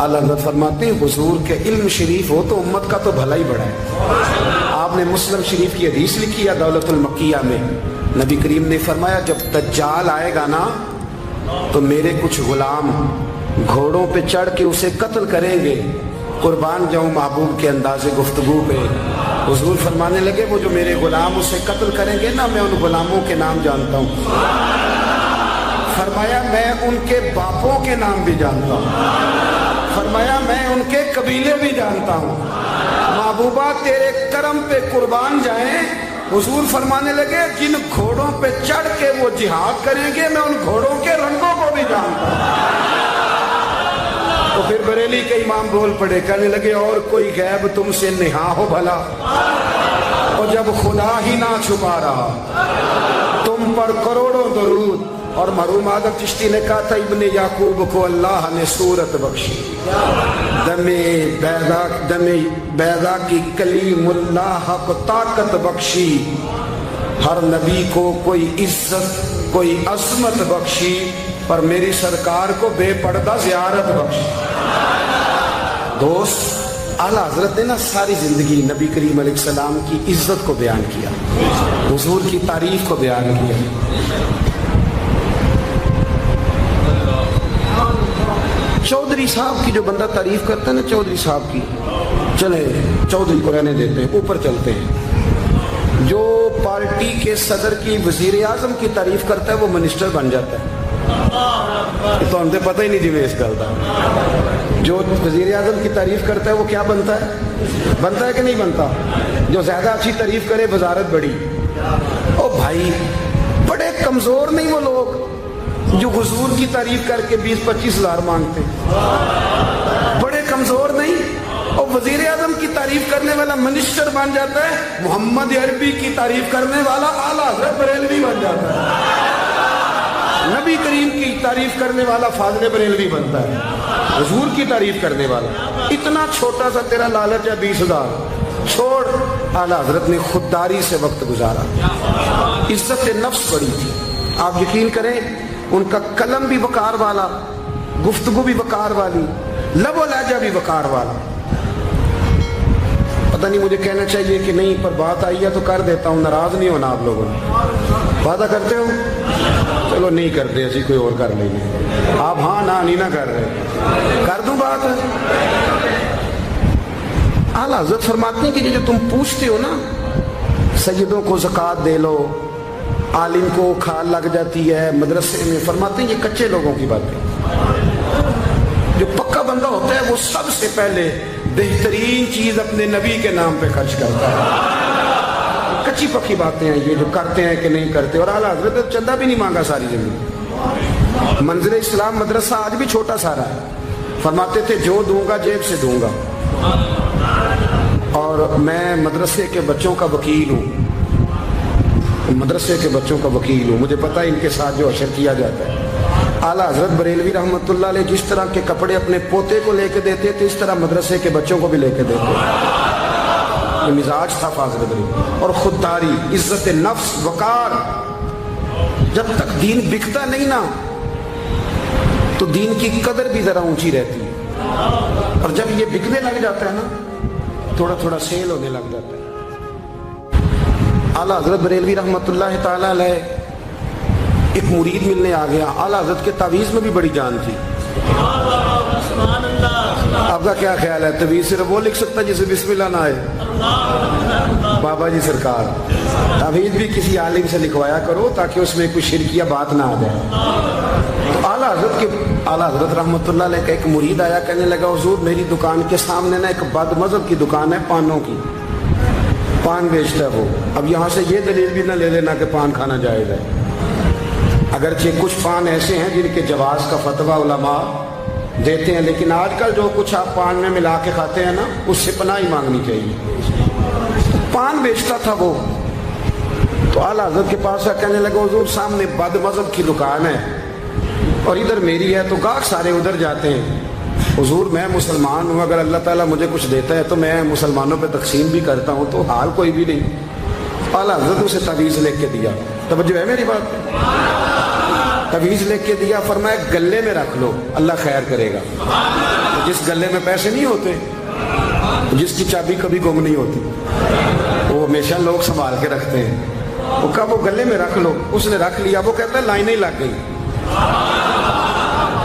आला हज़रत फरमाते हैं हुजूर के इल्म शरीफ हो तो उम्मत का तो भला ही बड़ा है। आपने मुस्लिम शरीफ की हदीस लिखी है दौलतुल मक्किया में, नबी करीम ने फरमाया जब दज्जाल आएगा ना तो मेरे कुछ गुलाम घोड़ों पे चढ़ के उसे कत्ल करेंगे। कुर्बान जाऊं महबूब के अंदाज़े गुफ्तगू पे। हुजूर फरमाने लगे वो जो मेरे गुलाम उसे कत्ल करेंगे ना, मैं उन गुलामों के नाम जानता हूँ। फरमाया मैं उनके बापों के नाम भी जानता हूँ। फरमाया मैं उनके कबीले भी जानता हूँ। महबूबा तेरे करम पे कुर्बान जाएं। हुजूर फरमाने लगे जिन घोड़ों पे चढ़ के वो जिहाद करेंगे मैं उन घोड़ों के रंगों को भी जानता हूँ। तो फिर बरेली के इमाम बोल पड़े, कहने लगे और कोई गैब तुमसे निहा हो भला, और जब खुदा ही ना छुपा रहा तुम पर करोड़ों दरूद। और मरहूम आदम चिश्ती ने कहा था इब्ने याकूब को अल्लाह ने सूरत बख्शी, दमे बैदा की कलीमुल्लाह को ताकत बख्शी, हर नबी को कोई इज्जत कोई अजमत बख्शी, पर मेरी सरकार को बेपर्दा ज़ियारत बख्शी। दोस्त आला हजरत ने ना सारी जिंदगी नबी करीम अलैहिस्सलाम की इज्जत को बयान किया, हुजूर की तारीफ को बयान किया। चौधरी साहब की जो बंदा तारीफ करता है ना, चौधरी साहब की, चले चौधरी को रहने देते हैं, ऊपर चलते हैं। जो पार्टी के सदर की वजीर आजम की तारीफ करता है वो मिनिस्टर बन जाता है। तो हमसे पता ही नहीं जिम्मे इस गल का। जो वजीर आजम की तारीफ करता है वो क्या बनता है कि नहीं बनता? जो ज्यादा अच्छी तारीफ करे वजारत बड़ी। ओ भाई बड़े कमजोर नहीं वो लोग जो हुजूर की तारीफ करके 20-25 हज़ार मांगते, बड़े कमजोर नहीं। और वजीर आजम की तारीफ करने वाला मिनिस्टर बन जाता है, मोहम्मद अरबी की तारीफ करने वाला आला हज़रत बरेलवी बन जाता है, नबी करीम की तारीफ करने वाला फाज़िल बरेलवी बनता है, हुजूर की तारीफ करने वाला। इतना छोटा सा तेरा लालच है 20,000 छोड़। आला हज़रत ने खुददारी से वक्त गुजारा, इज्जत नफ्स बड़ी थी। आप यकीन करें उनका कलम भी वकार वाला, गुफ्तगू भी वकार वाली, लबो लहजा भी वकार वाला। पता नहीं मुझे कहना चाहिए कि नहीं, पर बात आई है तो कर देता हूँ, नाराज नहीं होना आप लोगों ने। वादा करते हो? चलो नहीं करते, ऐसी कोई और कर लेंगे। आप हाँ ना नहीं ना कर रहे, कर दूं बात। आला हज़रत फरमाते हैं कि जो तुम पूछते हो ना, सैयदों को ज़कात दे लो, आलिम को खाल लग जाती है मदरसे में, फरमाते हैं ये कच्चे लोगों की बात है। जो पक्का बंदा होता है वो सबसे पहले बेहतरीन चीज अपने नबी के नाम पे खर्च करता है। कच्ची पक्की बातें हैं ये, जो करते हैं कि नहीं करते। और आला हज़रत ने चंदा भी नहीं मांगा सारी जिंदगी। मंज़िल इस्लाम मदरसा आज भी छोटा सारा है, फरमाते थे जो दूंगा जेब से दूंगा, और मैं मदरसे के बच्चों का वकील हूँ, मदरसे के बच्चों का वकील हूँ, मुझे पता है इनके साथ जो अशर किया जाता है। आला हज़रत बरेलवी रहमतुल्लाह अलैह जिस तरह के कपड़े अपने पोते को लेके देते थे, इस तरह मदरसे के बच्चों को भी लेके देते। ये मिजाज था फाज़िल बरेलवी। और खुददारी, इज्जत नफ्स, वकार। जब तक दीन बिकता नहीं ना तो दीन की कदर भी जरा ऊंची रहती है, और जब ये बिकने लग जाता है ना, थोड़ा थोड़ा सेल होने लग जाता है। आला हज़रत बरेलवी रहमतुल्लाह ताला अलैह एक मुरीद मिलने आ गया। आला हज़रत के तावीज़ में भी बड़ी जान थी। आपका क्या ख्याल है, तवीज़ सिर्फ वो लिख सकता जिसे बिस्मिल्लाह ना आए? बाबा जी सरकार, तावीज़ भी किसी आलिम से लिखवाया करो ताकि उसमें कोई शिरकिया बात ना आ जाए। तो आला हज़रत रहमतुल्लाह अलैह का एक मुरीद आया, कहने लगा हुजूर मेरी दुकान के सामने ना एक बदमज़हब की दुकान है, पानों की, पान बेचता है वो। अब यहाँ से ये दलील भी ना ले लेना कि पान खाना जायज़ है, अगरचे कुछ पान ऐसे हैं जिनके जवाज का फतवा उलमा देते हैं, लेकिन आजकल जो कुछ आप पान में मिला के खाते हैं ना, उससे पनाही मांगनी चाहिए। पान बेचता था वो। तो आला हज़रत के पास कहने लगा हुजूर सामने बदमज़हब की दुकान है और इधर मेरी है, तो गाहक सारे उधर जाते हैं। हुजूर मैं मुसलमान हूँ, अगर अल्लाह ताला मुझे कुछ देता है तो मैं मुसलमानों पे तकसीम भी करता हूँ, तो हाल कोई भी नहीं। आला हज़रत उसे तवीज़ लेके दिया, तवज्जो है मेरी बात? तवीज़ लेके दिया, फरमाया गले में रख लो, अल्लाह खैर करेगा। جس گلے میں پیسے نہیں ہوتے، جس کی چابی کبھی گم نہیں ہوتی، وہ ہمیشہ لوگ سنبھال کے رکھتے ہیں. وہ کہا وہ گلے میں رکھ لو، اس نے رکھ لیا. وہ کہتا ہے لائنیں لگ گئی،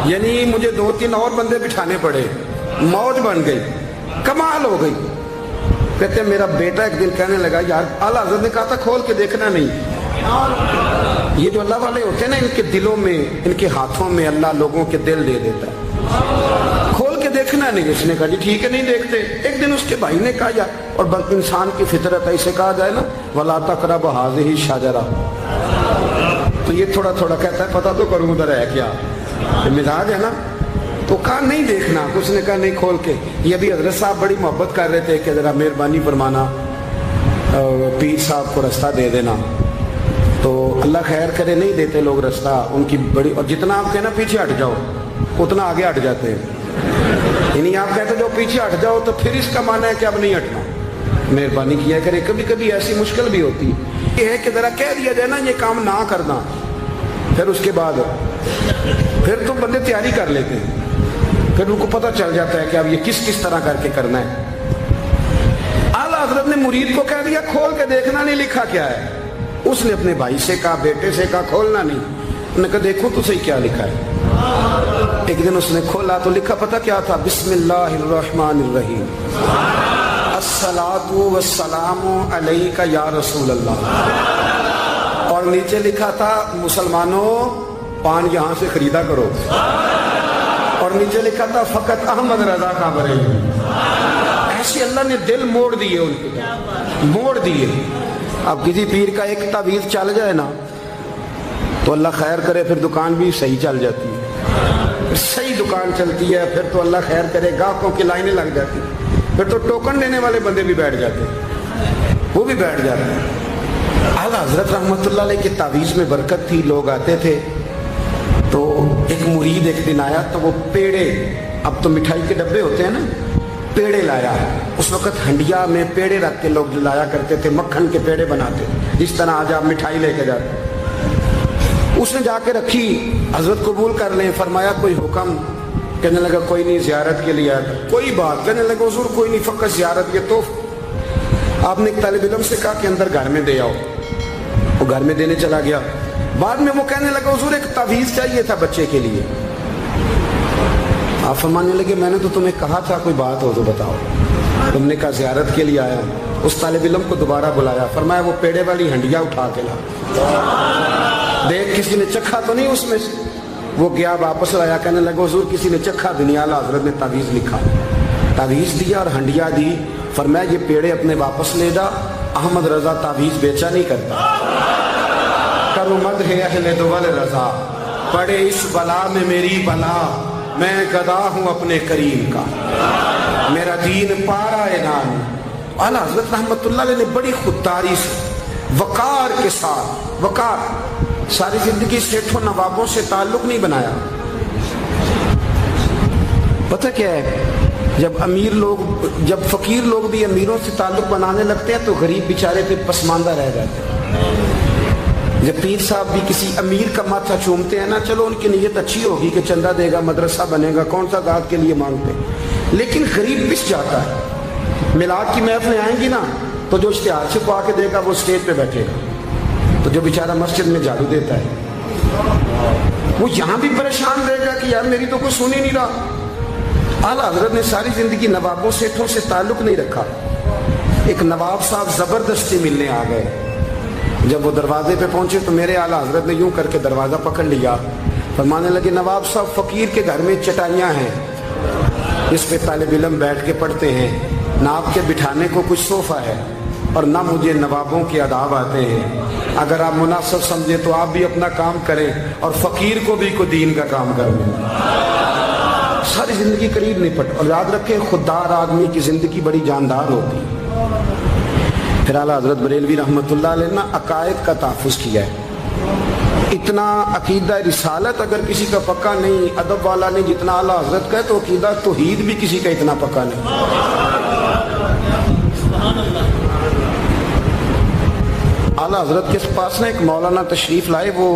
یعنی مجھے 2-3 اور بندے بٹھانے پڑے، موج بن گئی، کمال ہو گئی. کہتے ہیں میرا بیٹا ایک دن کہنے لگا یار اعلیٰ حضرت نے کہا تھا کھول کے دیکھنا نہیں. یہ جو اللہ والے ہوتے ہیں نا، ان کے دلوں میں، ان کے ہاتھوں میں اللہ لوگوں کے دل دے دیتا ہے. کھول کے دیکھنا نہیں. اس نے کہا جی ٹھیک ہے نہیں دیکھتے. ایک دن اس کے بھائی نے کہا یار، اور بلکہ انسان کی فطرت ہے، اسے کہا جائے نا وَلَا تَقْرَبُوا هَٰذِهِ الشَّجَرَةَ، تو یہ تھوڑا تھوڑا کہتا ہے پتہ تو کروں ادھر ہے کیا، مزاج ہے نا. تو کہا نہیں دیکھنا. اس نے کہا نہیں کھول کے. یہ بھی حضرت صاحب بڑی محبت کر رہے تھے کہ ذرا مہربانی فرمانا پیر صاحب کو رستہ دے دینا. تو اللہ خیر کرے نہیں دیتے لوگ رستہ، ان کی بڑی، اور جتنا آپ کہنا پیچھے ہٹ جاؤ اتنا آگے ہٹ جاتے ہیں. یعنی آپ کہتے جو پیچھے ہٹ جاؤ تو پھر اس کا معنی ہے کہ اب نہیں ہٹنا. مہربانی کیا کرے. کبھی کبھی ایسی مشکل بھی ہوتی یہ ہے کہ ذرا کہہ دیا جائے نا یہ کام نہ کرنا، پھر اس کے بعد پھر تو بندے تیاری کر لیتے ہیں، پھر ان کو پتہ چل جاتا ہے کہ اب یہ کس کس طرح کر کے کرنا ہے. اعلیٰ حضرت نے مرید کو کہہ دیا کھول کے دیکھنا نہیں، لکھا کیا ہے. اس نے اپنے بھائی سے کہا، بیٹے سے کہا کھولنا نہیں. انہوں نے کہا دیکھو تو صحیح کیا لکھا ہے. ایک دن اس نے کھولا تو لکھا پتہ کیا تھا، بسم اللہ الرحمن الرحیم، الصلاۃ والسلام علیک یا رسول اللہ. اور نیچے لکھا تھا مسلمانوں پان یہاں سے خریدا کرو. اور نیچے لکھا تھا فقط احمد رضا کا بریلوی. ایسے اللہ نے دل موڑ دیے، ان کے موڑ دیے. اب کسی پیر کا ایک تعویذ چل جائے نا تو اللہ خیر کرے پھر دکان بھی صحیح چل جاتی ہے، صحیح دکان چلتی ہے. پھر تو اللہ خیر کرے گاہکوں کی لائنیں لگ جاتی، پھر تو ٹوکن دینے والے بندے بھی بیٹھ جاتے، وہ بھی بیٹھ جاتے ہیں. اعلیٰ حضرت رحمۃ اللہ علیہ کی تعویذ میں برکت تھی. لوگ آتے تھے تو ایک مرید ایک دن آیا تو وہ پیڑے، اب تو مٹھائی کے ڈبے ہوتے ہیں نا، پیڑے لایا. اس وقت ہنڈیا میں پیڑے رکھ کے لوگ لایا کرتے تھے، مکھن کے پیڑے بناتے جس طرح آج آپ مٹھائی لے کے جاتے. اس نے جا کے رکھی، حضرت قبول کر لیں. فرمایا کوئی حکم؟ کہنے لگا کوئی نہیں، زیارت کے لیے آیا تھا. کوئی بات؟ کہنے لگا حضور کوئی نہیں، فقط زیارت کے. تو آپ نے ایک طالب علم سے کہا کہ اندر گھر میں دے آؤ. وہ گھر میں دینے چلا گیا. بعد میں وہ کہنے لگا حضور ایک تعویذ چاہیے تھا بچے کے لیے. آپ فرمانے لگے میں نے تو تمہیں کہا تھا کوئی بات ہو تو بتاؤ. تم نے کہا زیارت کے لیے آیا ہوں. اس طالب علم کو دوبارہ بلایا. فرمایا وہ پیڑے والی ہنڈیا اٹھا کے لا. دیکھ کسی نے چکھا تو نہیں اس میں سے. وہ گیا واپس لایا. کہنے لگا حضور کسی نے چکھا بھی نہیں. اعلیٰ حضرت نے تعویذ لکھا، تعویذ دیا اور ہنڈیا دی. فرمایا یہ پیڑے اپنے واپس لے جا، احمد رضا تعویذ بیچا نہیں کرتا. کرو مدح اہل دول رضا، پڑے اس بلا میں میری بلا، میں گدا ہوں اپنے کریم کا، میرا دین پارا نام. اعلیٰ حضرت رحمۃ اللہ علیہ نے بڑی خودداری سے، وقار کے ساتھ، وقار، ساری زندگی سیٹھوں نوابوں سے تعلق نہیں بنایا. پتہ کیا ہے، جب امیر لوگ، جب فقیر لوگ بھی امیروں سے تعلق بنانے لگتے ہیں تو غریب بیچارے پہ پسماندہ رہ جاتے ہیں. جب پیر صاحب بھی کسی امیر کا ماتھا چومتے ہیں نا، چلو ان کی نیت اچھی ہوگی کہ چندہ دے گا، مدرسہ بنے گا، کون سا ذات کے لیے مانگتے ہیں، لیکن غریب پس جاتا ہے. میلاد کی محفلیں آئیں گی نا تو جو اشتہار چھپا کے دے گا وہ اسٹیج پہ بیٹھے گا. تو جو بیچارہ مسجد میں جھاڑو دیتا ہے وہ یہاں بھی پریشان رہے گا کہ یار میری تو کوئی سن ہی نہیں رہا. اعلیٰ حضرت نے ساری زندگی نوابوں سیٹھوں سے تعلق نہیں رکھا. ایک نواب صاحب زبردستی ملنے آ گئے. جب وہ دروازے پہ پہنچے تو میرے اعلیٰ حضرت نے یوں کر کے دروازہ پکڑ لیا. فرمانے لگے نواب صاحب فقیر کے گھر میں چٹائیاں ہیں، اس پہ طالب علم بیٹھ کے پڑھتے ہیں، نہ آپ کے بٹھانے کو کچھ صوفہ ہے اور نہ مجھے نوابوں کے آداب آتے ہیں. اگر آپ مناسب سمجھے تو آپ بھی اپنا کام کریں اور فقیر کو بھی کوئی دین کا کام کریں. ساری زندگی قریب نہیں پڑ. اور یاد رکھیں خوددار آدمی کی زندگی بڑی جاندار ہوتی. پھر اعلیٰ حضرت بریلوی رحمۃ اللہ علیہ نے عقائد کا تحفظ کیا ہے. اتنا عقیدہ رسالت اگر کسی کا پکا نہیں، ادب والا نہیں جتنا اعلیٰ حضرت کا ہے، تو عقیدہ توحید بھی کسی کا اتنا پکا نہیں. اعلیٰ حضرت کے پاس نا ایک مولانا تشریف لائے، وہ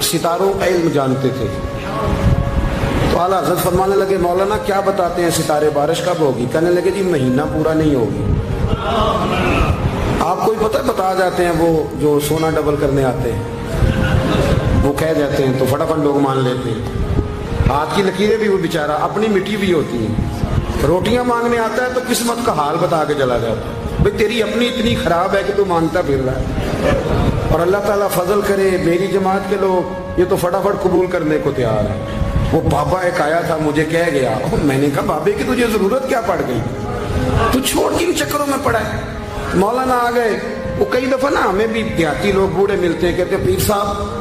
ستاروں کا علم جانتے تھے. تو आला हज़रत फरमाने लगे मौलाना क्या बताते हैं सितारे, बारिश कब होगी? कहने लगे जी महीना पूरा नहीं होगी। आपको ही पता बता जाते हैं, वो जो सोना डबल करने आते हैं वो कह जाते हैं तो फटाफट लोग मान लेते हैं। हाथ की लकीरें भी वो बेचारा अपनी मिट्टी भी होती हैं। रोटियां मांगने आता है तो किस्मत का हाल बता के चला जाता है, भाई तेरी अपनी इतनी खराब है कि तू मांगता फिर रहा है। और अल्लाह ताला फजल करे, मेरी जमात के लोग ये तो फटाफट कबूल करने को तैयार है। वो बाबा एक आया था, मुझे कह गया, मैंने कहा बाबे की तुझे जरूरत क्या पड़ गई, तू छोड़ के इन चक्करों में पड़ा है। मौलाना आ गए। वो कई दफा ना हमें भी देहाती लोग बूढ़े मिलते हैं, कहते हैं पीर साहब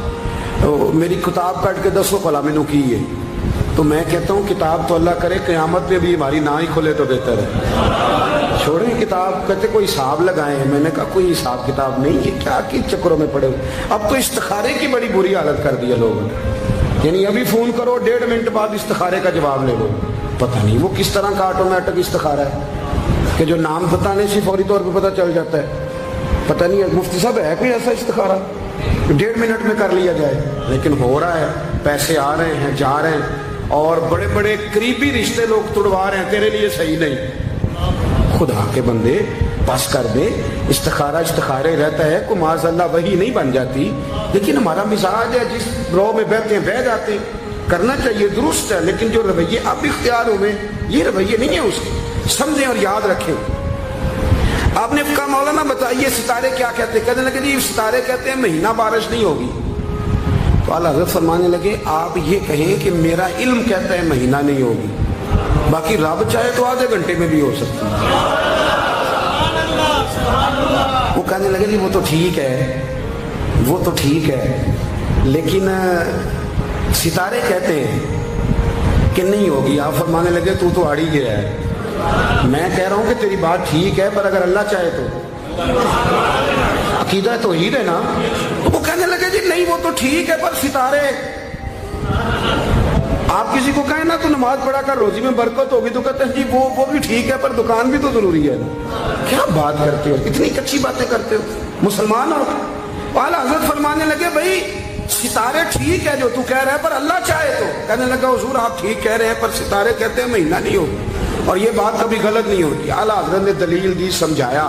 मेरी किताब काट के 10 भला मैनू की है। तो मैं कहता हूँ किताब तो अल्लाह करे क़यामत पे भी हमारी ना ही खुले तो बेहतर है, छोड़ें किताब। कहते कोई हिसाब लगाएं। मैंने कहा कोई हिसाब किताब नहीं, ये क्या किन चक्करों में पड़े हुए। अब तो इस्तिखारे की बड़ी बुरी हालत कर दी है लोगों ने, यानी अभी फोन करो 1.5 मिनट बाद इस्तिखारे का जवाब ले लो। पता नहीं वो किस तरह का ऑटोमेटिक इस्तिखारा है कि जो नाम बताने से फौरी तौर पे पता चल जाता है। पता नहीं है मुफ्ती साहब है कोई ऐसा इस्तिखारा 1.5 मिनट में कर लिया जाए, लेकिन हो रहा है। पैसे आ रहे हैं, जा रहे हैं, और बड़े बड़े करीबी रिश्ते लोग तुड़वा रहे हैं, तेरे लिए सही नहीं। खुदा के बंदे बस कर दे। इस्तिखारे रहता है, को माज़अल्लाह वही नहीं बन जाती, लेकिन हमारा मिजाज है जिस रो में बहते हैं बह जाते हैं। करना चाहिए दुरुस्त है, लेकिन जो रवैये अब इख्तियार हुए ये रवैये नहीं है उसके, समझें और याद रखें। आपने कहा मौलाना बताइए सितारे क्या कहते हैं? कहने लगे जी सितारे कहते हैं महीना बारिश नहीं होगी। तो आला हज़रत फरमाने लगे आप ये कहें कि मेरा इल्म कहता है महीना नहीं होगी, बाकी रब चाहे तो आधे घंटे में भी हो सकती है। वो कहने लगे जी वो तो ठीक है, वो तो ठीक है, लेकिन सितारे कहते हैं कि नहीं होगी। आप फरमाने लगे तू तो आड़ी गया है। मैं कह रहा हूं कि तेरी बात ठीक है, पर अगर अल्लाह चाहे तो अकीदा तो ही है ना। तो वो कहने लगे जी नहीं वो तो ठीक है, पर सितारे आप किसी को कहें ना तो नमाज पढ़ा कर रोजी में बरकत होगी, तो कहते हैं जी वो भी ठीक है, पर दुकान भी तो जरूरी है ना। क्या बात करते हो, इतनी कच्ची बातें करते हो, मुसलमान हो। आला हज़रत फरमाने लगे भाई सितारे ठीक है जो तू कह रहा है, पर अल्लाह चाहे तो। कहने लगा हुजूर आप ठीक कह रहे हैं, पर सितारे कहते हैं महीना नहीं होगा, और ये बात कभी गलत नहीं होती। आला हज़रत ने दलील दी, समझाया,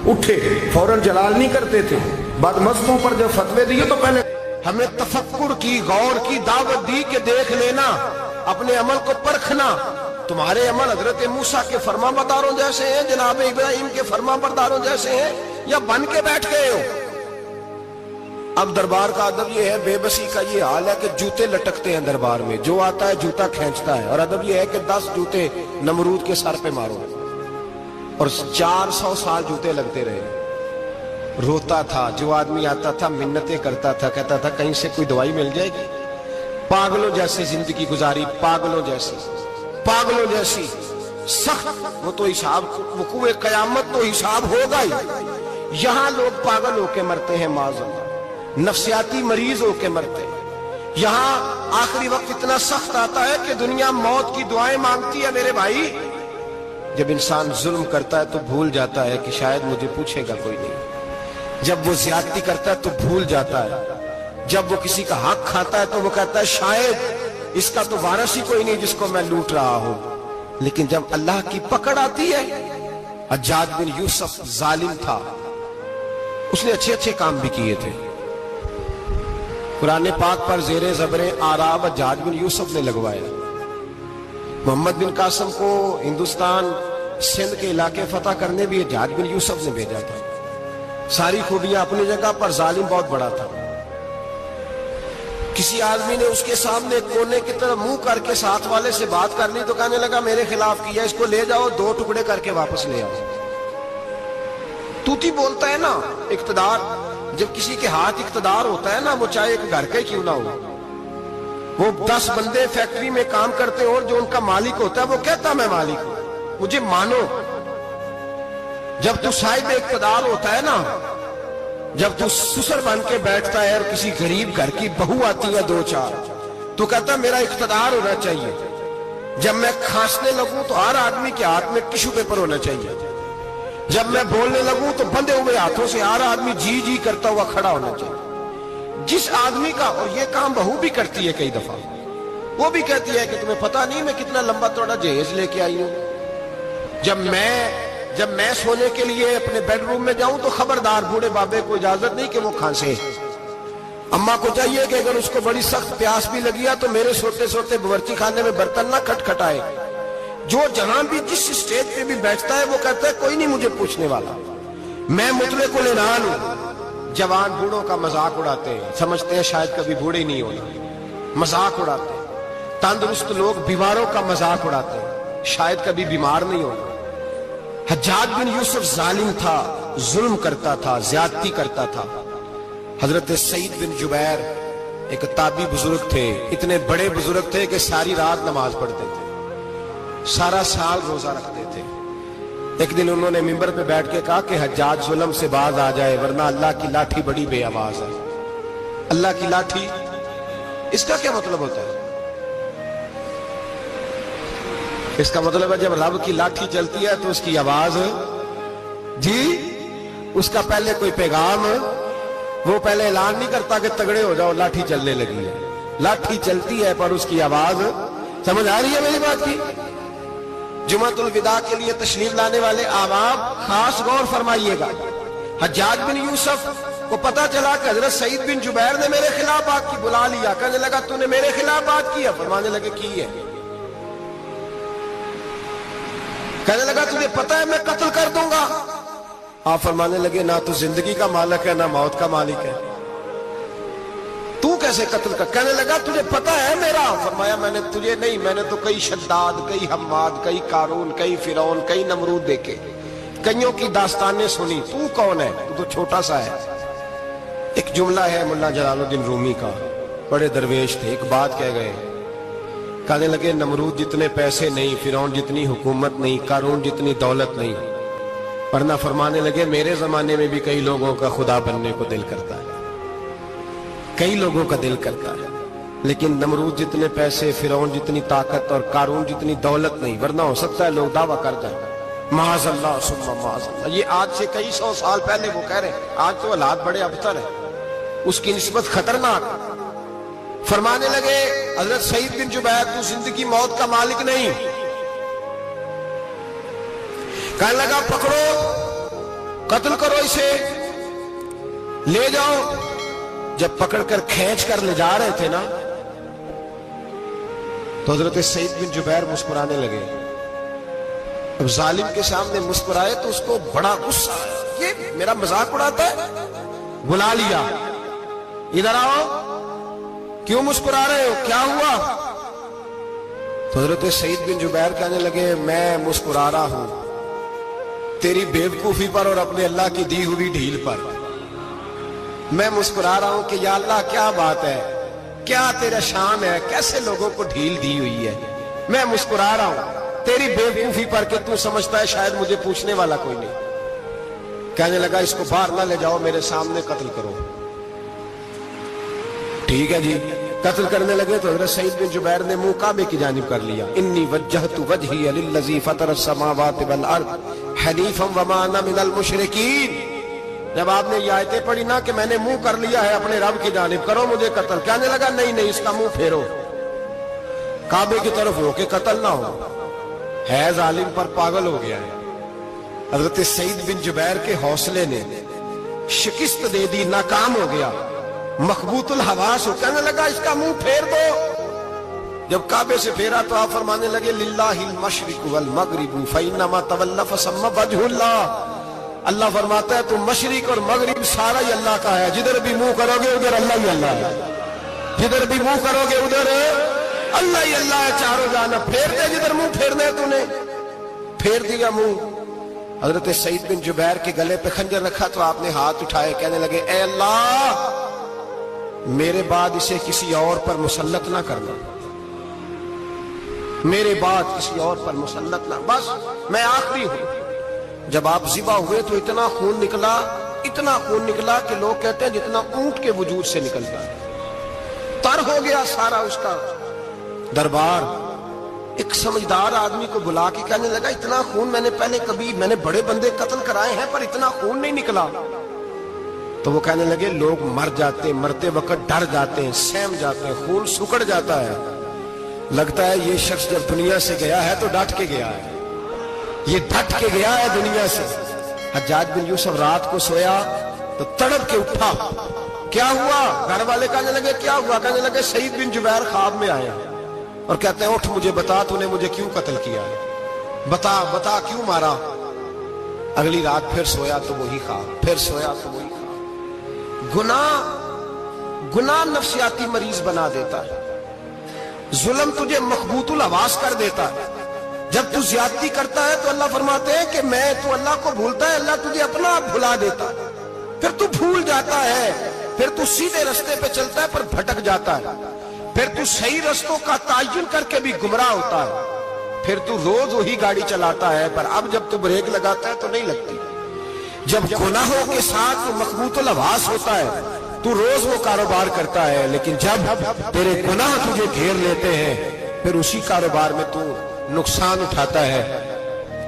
उठे, फौरन जलाल नहीं करते थे। बदमस्तों पर जब फतवे दिए तो पहले हमें तफक्कुर की, गौर की दावत दी कि देख लेना, अपने अमल को परखना। तुम्हारे अमल हजरत मूसा के फरमाबरदारों जैसे हैं, जनाब इब्राहिम के फरमाबरदारों जैसे हैं, या बन के बैठ गए हो। अब दरबार का अदब ये है, बेबसी का ये हाल है कि जूते लटकते हैं दरबार में, जो आता है जूता खींचता है। और अदब ये है कि 10 जूते नमरूद के सर पे मारो, और 400 साल जूते लगते रहे। रोता था, जो आदमी आता था मिन्नतें करता था, कहता था कहीं से कोई दवाई मिल जाएगी। पागलों जैसे जिंदगी गुजारी, पागलों जैसी सख्त। वो तो हिसाब, वकूए क़यामत तो हिसाब होगा ही। यहां लोग पागल होके मरते हैं, माज़अल्लाह नफ्सियाती मरीज होके मरते हैं। यहां आखिरी वक्त इतना सख्त आता है कि दुनिया मौत की दुआएं मांगती है। मेरे भाई जब इंसान जुल्म करता है तो भूल जाता है कि शायद मुझे पूछेगा कोई नहीं। जब वो ज्यादती करता है तो भूल जाता है। जब वो किसी का हक खाता है तो वो कहता है शायद इसका तो वारिस ही कोई नहीं जिसको मैं लूट रहा हूं। लेकिन जब अल्लाह की पकड़ आती है, हज्जाज बिन यूसुफ जालिम था, उसने अच्छे काम भी किए थे। कुरान पाक पर जेरे ज़बरे आराब हज्जाज बिन यूसुफ ने लगवाया। मोहम्मद बिन कासिम को हिंदुस्तान सिंध के इलाके फतह करने भी हज्जाज बिन यूसुफ ने भेजा था। सारी खूबियां अपनी जगह पर, जालिम बहुत बड़ा था। किसी आदमी ने उसके सामने कोने की तरफ मुंह करके साथ वाले से बात कर ली तो कहने लगा मेरे खिलाफ किया, इसको ले जाओ, 2 टुकड़े करके वापस ले आओ। तूती बोलता है ना इक्तदार, जब किसी के हाथ इक्तदार होता है ना, वो चाहे एक घर का ही क्यों ना हो, वो 10 बंदे फैक्ट्री में काम करते हो और जो उनका मालिक होता है वो कहता मैं मालिक हूं, मुझे मानो। जब तू साहिब इक्तदार होता है ना, जब तू सुसर बन के बैठता है और किसी गरीब घर की बहू आती है 2-4, तो कहता मेरा इक्तदार होना चाहिए। जब मैं खांसने लगूं तो हर आदमी के हाथ में टिश्यू पेपर होना चाहिए। जब मैं बोलने लगूं तो बंधे हुए हाथों से हर आदमी जी जी करता हुआ खड़ा होना चाहिए। जिस आदमी का, और ये काम बहू भी करती है कई दफा, وہ بھی کہتی ہے کہ تمہیں پتا نہیں میں کتنا لمبا چوڑا جہیز لے کے آئی ہوں. جب میں سونے کے لیے اپنے بیڈ روم میں جاؤں تو خبردار بوڑھے بابے کو اجازت نہیں کہ وہ کھانسے. اماں کو چاہیے کہ اگر اس کو بڑی سخت پیاس بھی لگی ہے تو میرے سوتے سوتے باورچی خانے میں برتن نہ کھٹکھٹائے. جو جہاں بھی جس اسٹیج پہ بھی بیٹھتا ہے وہ کہتا ہے کوئی نہیں مجھے پوچھنے والا, میں مطلق العنان ہوں. جوان بوڑھوں کا مذاق اڑاتے ہیں, سمجھتے ہیں شاید کبھی بوڑھے نہیں ہونا, مذاق اڑاتے ہیں. تندرست لوگ بیماروں کا مذاق اڑاتے ہیں, شاید کبھی بیمار نہیں ہونا. حجاج بن یوسف ظالم تھا, ظلم کرتا تھا, زیادتی کرتا تھا. حضرت سعید بن جبیر ایک تابعی بزرگ تھے, اتنے بڑے بزرگ تھے کہ ساری رات نماز پڑھتے تھے, سارا سال روزہ رکھتے تھے. ایک دن انہوں نے منبر پہ بیٹھ کے کہا کہ حجاج ظلم سے باز آ جائے ورنہ اللہ کی لاٹھی بڑی بے آواز ہے. اللہ کی لاٹھی, اس کا کیا مطلب ہوتا ہے؟ اس کا مطلب ہے جب رب کی لاٹھی چلتی ہے تو اس کی آواز, جی اس کا پہلے کوئی پیغام, وہ پہلے اعلان نہیں کرتا کہ تگڑے ہو جاؤ لاٹھی چلنے لگی ہے. لاٹھی چلتی ہے پر اس کی آواز, سمجھ آ رہی ہے میری بات کی؟ جمعۃ الوداع کے لیے تشریف لانے والے احباب خاص غور فرمائیے گا. حجاج بن یوسف کو پتا چلا کہ حضرت سعید بن جبیر نے میرے خلاف بات کی, بلا لیا. کہنے لگا تو نے میرے خلاف بات کی ہے؟ فرمانے لگے کی ہے. کہنے لگا تجھے پتا ہے میں قتل کر دوں گا؟ آپ فرمانے لگے نہ تو زندگی کا مالک ہے نہ موت کا مالک ہے, تو کیسے قتل کر؟ کہنے لگا تجھے پتا ہے میرا؟ فرمایا میں نے تجھے نہیں, میں نے تو کئی شداد, کئی حماد, کئی قارون, کئی فرعون, کئی نمرود دیکھے, کئیوں کی داستانیں سنی. تو کون ہے؟ تو چھوٹا سا ہے. ایک جملہ ہے ملا جلال الدین رومی کا, بڑے درویش تھے, ایک بات کہہ گئے. کہنے لگے نمرود جتنے پیسے نہیں, فرعون جتنی حکومت نہیں, قارون جتنی دولت نہیں, ورنہ فرمانے لگے میرے زمانے میں بھی کئی لوگوں کا خدا بننے کو دل کرتا ہے, کئی لوگوں کا دل کرتا ہے, لیکن نمرود جتنے پیسے, فرعون جتنی طاقت اور قارون جتنی دولت نہیں, ورنہ ہو سکتا ہے لوگ دعویٰ کر جائیں معاذ اللہ ثم معاذ اللہ. یہ آج سے کئی سو سال پہلے وہ کہہ رہے ہیں, آج تو حالات بڑے ابتر ہیں, اس کی نسبت خطرناک. فرمانے لگے حضرت سعید بن جبیر تو زندگی موت کا مالک نہیں. کہنے لگا پکڑو, قتل کرو اسے, لے جاؤ. جب پکڑ کر کھینچ کر لے جا رہے تھے نا تو حضرت سعید بن جبیر مسکرانے لگے. اب ظالم کے سامنے مسکرائے تو اس کو بڑا غصہ, یہ میرا مذاق اڑاتا ہے. بلا لیا, ادھر آؤ, کیوں مسکرا رہے ہو, کیا ہوا؟ تو حضرت سعید بن جبیر کہنے لگے میں مسکرا رہا ہوں تیری بیوقوفی پر اور اپنے اللہ کی دی ہوئی ڈھیل پر. میں مسکرا رہا ہوں کہ یا اللہ کیا بات ہے, کیا تیرا شان ہے, کیسے لوگوں کو ڈھیل دی ہوئی ہے. میں مسکرا رہا ہوں تیری بیوقوفی پر کہ تو سمجھتا ہے شاید مجھے پوچھنے والا کوئی نہیں. کہنے لگا اس کو باہر نہ لے جاؤ, میرے سامنے قتل کرو. ٹھیک ہے جی, قتل کرنے لگے تو حضرت سعید بن جبیر نے منہ کعبے کی جانب کر لیا. انی وجہت وجہی للذی فطر السماوات والارض حنیفا وما انا من المشرکین. جب آپ نے یہ آیتیں پڑھی نا کہ میں نے منہ کر لیا ہے اپنے رب کی جانب, کرو مجھے قتل. کہنے لگا نہیں نہیں, اس کا منہ پھیرو, کعبے کی طرف ہو کے قتل نہ ہو. ہے ظالم پر پاگل ہو گیا ہے. حضرت سعید بن جبیر کے حوصلے نے شکست دے دی, ناکام ہو گیا, مخبوط الحواس ہو. کہنے لگا اس کا منہ پھیر دو. جب کعبے سے پھیرا تو آپ فرمانے لگے للہ المشرق والمغرب فإنما تولى فثم وجه اللہ. اللہ فرماتا ہے تو مشرق اور مغرب سارا ہی اللہ کا ہے, جدھر بھی منہ کرو گے ادھر اللہ ہی اللہ ہے, جدھر بھی منہ کرو گے ادھر اللہ ہی اللہ ہے. چاروں جانا پھیر دے, جدھر منہ پھیرنا ہے تو نے پھیر دیا منہ. حضرت سعید بن جبیر کے گلے پہ خنجر رکھا تو آپ نے ہاتھ اٹھائے, کہنے لگے اے اللہ میرے بعد اسے کسی اور پر مسلط نہ کرنا, میرے بعد کسی اور پر مسلط نہ, بس میں آخری ہوں. جب آپ ذبح ہوئے تو اتنا خون نکلا کہ لوگ کہتے ہیں جتنا اونٹ کے وجود سے نکلتا ہے. تر ہو گیا سارا اس کا دربار. ایک سمجھدار آدمی کو بلا کے کہنے لگا اتنا خون میں نے بڑے بندے قتل کرائے ہیں پر اتنا خون نہیں نکلا. تو وہ کہنے لگے لوگ مر جاتے ہیں, مرتے وقت ڈر جاتے ہیں, سہم جاتے ہیں, خون سکڑ جاتا ہے. लगता है ये शख्स जब दुनिया से गया है तो डट के गया है, ये डट के गया है दुनिया से। हज्जाज बिन यूसुफ रात को सोया तो तड़प के उठा। क्या हुआ? घर वाले कहने लगे क्या हुआ? कहने लगे सईद बिन जुबैर ख्वाब में आए और कहते हैं उठ मुझे बता तूने मुझे क्यों कत्ल किया है, बता बता क्यों मारा। अगली रात फिर सोया तो वही ख्वाब, फिर सोया तो वही ख्वाब। गुनाह नफ्सियाती मरीज बना देता है, जुल्म तुझे मखबूतुल हवास कर देता है। जब तू ज्यादती करता है तो अल्लाह फरमाते हैं कि मैं, तू अल्लाह को भूलता है, अल्लाह तुझे अपना आप भुला देता है। फिर तू भूल जाता है, फिर तू सीधे रास्ते पे चलता है पर भटक जाता है, फिर तू सही रास्तों का तायुन करके भी गुमराह होता है, फिर तू रोज वही गाड़ी चलाता है पर अब जब तू ब्रेक लगाता है तो नहीं लगती। जब गुनाहों के साथ तू मखबूतुल हवास होता है तू रोज वो कारोबार करता है, लेकिन जब तेरे गुनाह तुझे घेर लेते हैं फिर उसी कारोबार में तू नुकसान उठाता है।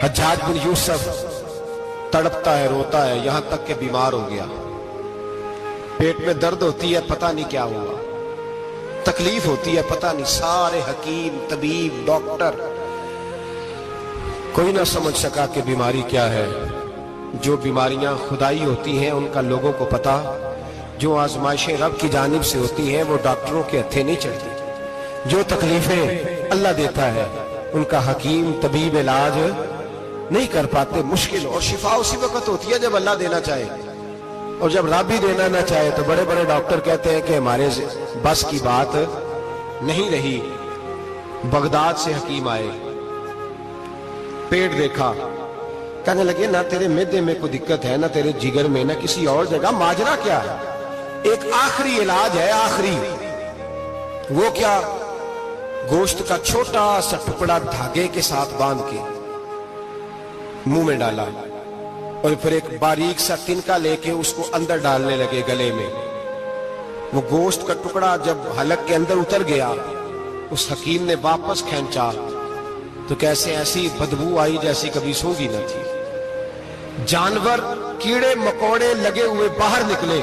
हज्जाज बिन यूसुफ तड़पता है, रोता है, यहां तक कि बीमार हो गया। पेट में दर्द होती है, पता नहीं क्या हुआ, तकलीफ होती है, पता नहीं। सारे हकीम, तबीब, डॉक्टर कोई ना समझ सका कि बीमारी क्या है। जो बीमारियां खुदाई होती हैं उनका लोगों को पता, जो आजमाइशें रब की जानिब से होती हैं वो डॉक्टरों के हथे नहीं चढ़ती। जो तकलीफें अल्लाह देता है उनका हकीम, तबीब इलाज नहीं कर पाते, मुश्किल। और शिफा उसी वक्त होती है जब अल्लाह देना चाहे, और जब रब भी देना ना चाहे तो बड़े बड़े डॉक्टर कहते हैं कि हमारे बस की बात नहीं रही। बगदाद से हकीम आए, पेट देखा, कहने लगे ना तेरे मिर्दे में कोई दिक्कत है, ना तेरे जिगर में, ना किसी और जगह, माजरा क्या है? एक आखिरी इलाज है, आखिरी। वो क्या? गोश्त का छोटा सा टुकड़ा धागे के साथ बांध के मुंह में डाला और फिर एक बारीक सा तिनका लेके उसको अंदर डालने लगे गले में। वो गोश्त का टुकड़ा जब हलक के अंदर उतर गया, उस हकीम ने वापस खींचा तो कैसे ऐसी बदबू आई जैसी कभी सूंघी न थी। जानवर, कीड़े मकोड़े लगे हुए बाहर निकले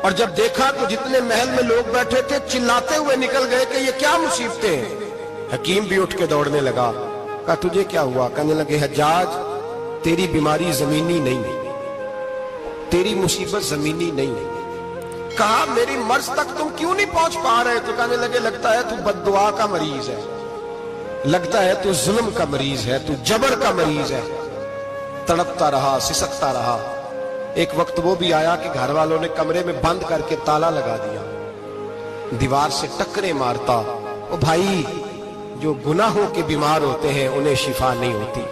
और जब देखा तो जितने महल में लोग बैठे थे चिल्लाते हुए निकल गए कि ये क्या मुसीबतें हैं। हकीम भी उठ के दौड़ने लगा। कहा तुझे क्या हुआ? कहने लगे हज्जाज तेरी बीमारी जमीनी नहीं है, तेरी मुसीबत जमीनी नहीं है। कहा मेरी मर्ज तक तुम क्यों नहीं पहुंच पा रहे? तो कहने लगे लगता है तू बद्दुआ का मरीज है, लगता है तू जुल्म का मरीज है, तू जबर का मरीज है। तड़पता रहा, सिसकता रहा। एक वक्त वो भी आया कि घर वालों ने कमरे में बंद करके ताला लगा दिया, दीवार से टक्करे मारता। ओ भाई, जो गुनाहों के बीमार होते हैं उन्हें शिफा नहीं होती,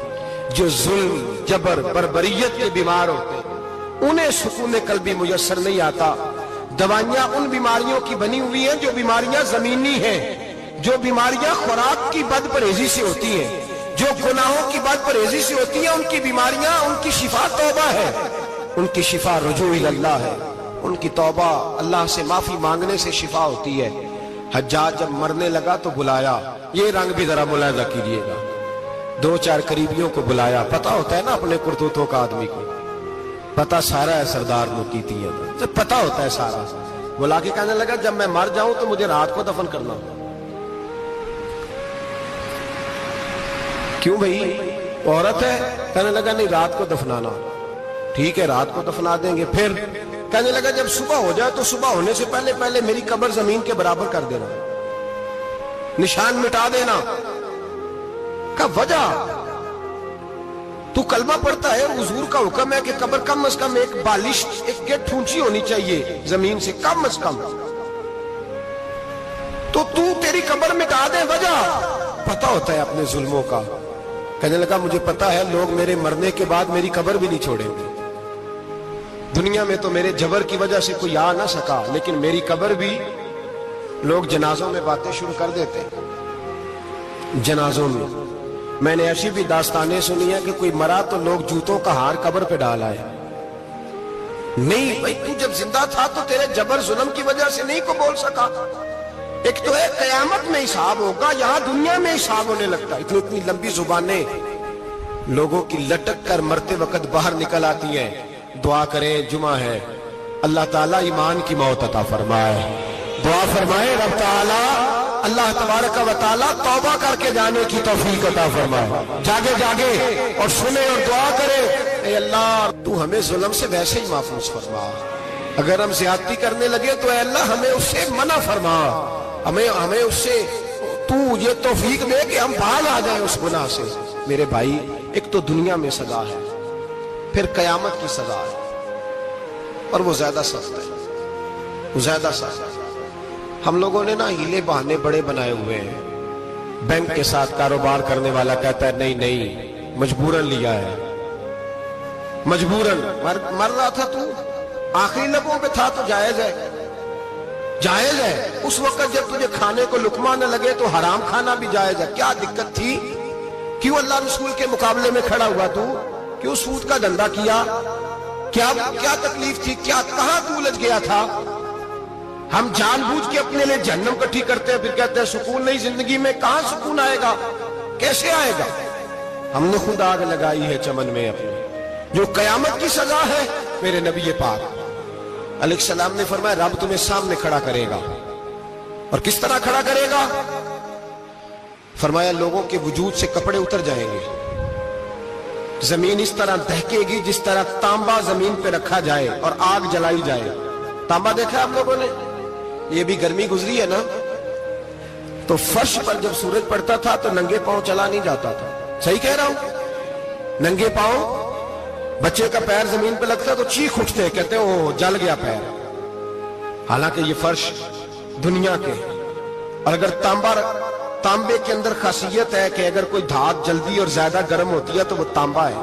जो जुल्म, जबर, बर्बरियत के बीमार होते हैं उन्हें सुकून कल्बी मुयस्सर नहीं आता। दवाइयां उन बीमारियों की बनी हुई हैं जो बीमारियां जमीनी हैं, जो बीमारियां खुराक की बदपरहेजी से होती हैं, जो गुनाहों की बदपरहेजी से होती हैं। उनकी बीमारियां, उनकी शिफा तौबा है, उनकी शिफा रुजू इल्लाह है, उनकी तौबा अल्लाह से माफी मांगने से शिफा होती है। हज्जाज जब मरने लगा तो बुलाया, ये रंग भी जरा मुलाहिजा कीजिएगा, दो चार करीबियों को बुलाया। पता होता है ना अपने करतूतों का आदमी को, पता सारा है सरदार मुकीतियां, जब पता होता है सारा। बुला के कहने लगा जब मैं मर जाऊं तो मुझे रात को दफन करना। क्यों भाई, औरत है? कहने लगा नहीं, रात को दफनाना। ठीक है, रात को दफना देंगे। फिर कहने लगा जब सुबह हो जाए तो सुबह होने से पहले पहले मेरी कब्र जमीन के बराबर कर देना, निशान मिटा देना। का वजह, तू कलमा पढ़ता है, हुजूर का हुक्म है कि कब्र कम से कम एक बालिश, एक गेट ऊंची होनी चाहिए जमीन से कम से कम, तो तू तेरी कब्र मिटा दे। वजह पता होता है अपने जुल्मों का। कहने लगा मुझे पता है लोग मेरे मरने के बाद मेरी कब्र भी नहीं छोड़ेंगे, दुनिया में तो मेरे जबर की वजह से कोई आ ना सका, लेकिन मेरी कब्र भी लोग जनाजों में बातें शुरू कर देते हैं। जनाजों में मैंने ऐसी भी दास्तानें सुनी है कि कोई मरा तो लोग जूतों का हार कब्र पे डाल आए। नहीं भाई, तू जब जिंदा था तो तेरे जबर जुल्म की वजह से नहीं को बोल सका। एक तो है कयामत में हिसाब होगा, यहां दुनिया में हिसाब होने लगता है। इतनी लंबी जुबानें लोगों की लटक कर मरते वक्त बाहर निकल आती हैं। दुआ करें, जुमा है, अल्लाह ताला ईमान की मौत अता फरमाए। दुआ फरमाए रब ताला अल्लाह तबारक व तआला तौबा करके जाने की तौफीक अता फरमाए, जागे जागे और सुने और दुआ करे, ए अल्लाह तू हमें जुल्म से वैसे ही महफूज फरमा, अगर हम ज्यादती करने लगे तो अल्लाह हमें उससे मना फरमा, हमें उससे तू ये तौफीक दे कि हम बाहर आ जाए उस गुनाह से। मेरे भाई, एक तो दुनिया में सजा है, फिर कयामत की सजा है, और वो ज्यादा सख्त है, वो ज्यादा सख्त है। हम लोगों ने ना हीले बहाने बड़े बनाए हुए हैं। बैंक के साथ कारोबार करने वाला कहता है नहीं नहीं मजबूरन लिया है, मजबूरन मर रहा था तू, आखिरी लबों पे था तो जायज है, जायज है। उस वक्त जब तुझे खाने को लुकमा न लगे तो हराम खाना भी जायज है। क्या दिक्कत थी? क्यों अल्लाह रसूल के मुकाबले में खड़ा हुआ तू? क्यों सूद का धंधा किया? क्या तकलीफ थी? क्या कहां तू उलझ गया था? हम जानबूझ के अपने लिए जहन्नम इकट्ठी करते हैं, फिर कहते हैं सुकून नहीं जिंदगी में। कहां सुकून आएगा? कैसे आएगा? हमने खुद आग लगाई है चमन में अपने। जो कयामत की सजा है, मेरे नबी पाक अलैहिस्सलाम ने फरमाया रब तुम्हें सामने खड़ा करेगा। और किस तरह खड़ा करेगा? फरमाया लोगों के वजूद से कपड़े उतर जाएंगे, जमीन इस तरह दहकेगी जिस तरह तांबा जमीन पे रखा जाए और आग जलाई जाए। तांबा देखा है आप लोगों ने? ये भी गर्मी गुजरी है ना, तो फर्श पर जब सूरज पड़ता था तो नंगे पांव चला नहीं जाता था। सही कह रहा हूं? नंगे पांव, बच्चे का पैर जमीन पे लगता तो चीख उठते, कहते ओ जल गया पैर। हालांकि ये फर्श दुनिया के, और अगर तांबे के अंदर खासियत है कि अगर कोई धात जल्दी और ज्यादा गर्म होती है तो वो तांबा है।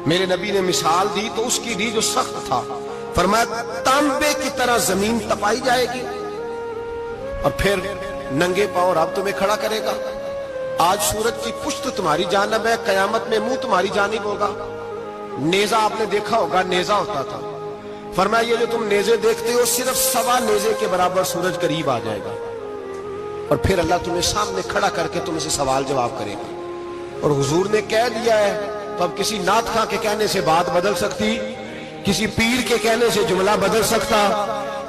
मेरे नबी ने मिसाल दी तो उसकी दी जो सख्त था, फरमाया तांबे की तरह जमीन तपाई जाएगी और फिर नंगे पांव रब तुम्हें खड़ा करेगा। आज सूरज की पुश्त तुम्हारी जानब है, कयामत में मुंह तुम्हारी जानिब होगा। नेजा आपने देखा होगा, नेजा होता था। फरमाया ये जो तुम नेजे देखते हो सिर्फ सवा नेजे के बराबर सूरज करीब आ जाएगा और फिर अल्लाह तुम्हें सामने खड़ा करके तुमसे सवाल जवाब करेगा। और हुजूर ने कह दिया है तो अब किसी नात खां के कहने से बात बदल सकती, किसी पीर के कहने से जुमला बदल सकता,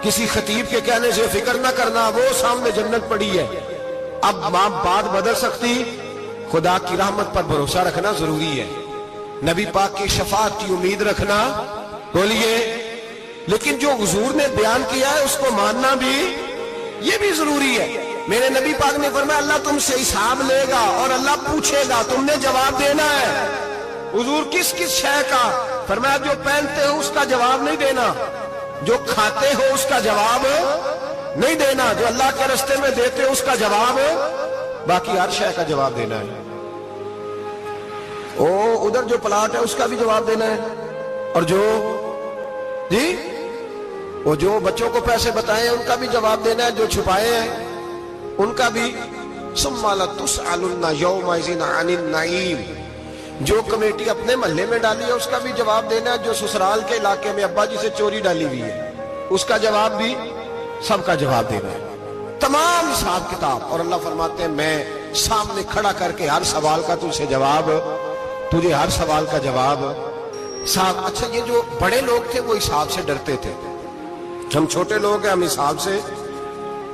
किसी खतीब के कहने से फिक्र ना करना वो सामने जन्नत पड़ी है, अब बात बदल सकती। खुदा की रहमत पर भरोसा रखना जरूरी है, नबी पाक की शफाअत की उम्मीद रखना। बोलिए, लेकिन जो हुजूर ने बयान किया है उसको मानना भी ये भी जरूरी है। मेरे नबी पाक ने फरमाया अल्लाह तुमसे हिसाब लेगा और अल्लाह पूछेगा, तुमने जवाब देना है। हुजूर किस किस शय का? फरमाया जो पहनते हो उसका जवाब नहीं देना, जो खाते हो उसका जवाब नहीं देना, जो अल्लाह के रास्ते में देते हो उसका जवाब, बाकी हर शय का जवाब देना है। ओ उधर जो प्लाट है उसका भी जवाब देना है, और जो जी वो जो बच्चों को पैसे बताए उनका भी जवाब देना है, जो छुपाए हैं उनका भी। सुम्मा लतुसअलुन्ना यौमइज़िन अनिन नईम, जो कमेटी अपने मोहल्ले में डाली है उसका भी जवाब देना है, जो ससुराल के इलाके में अब्बा जी से चोरी डाली हुई है उसका जवाब भी, सबका जवाब देना है, तमाम हिसाब किताब। और अल्लाह फरमाते हैं मैं सामने खड़ा करके हर सवाल का तुझसे जवाब, तुझे हर सवाल का जवाब साहब। अच्छा, ये जो बड़े लोग थे वो हिसाब से डरते थे, हम छोटे लोग हैं हम हिसाब से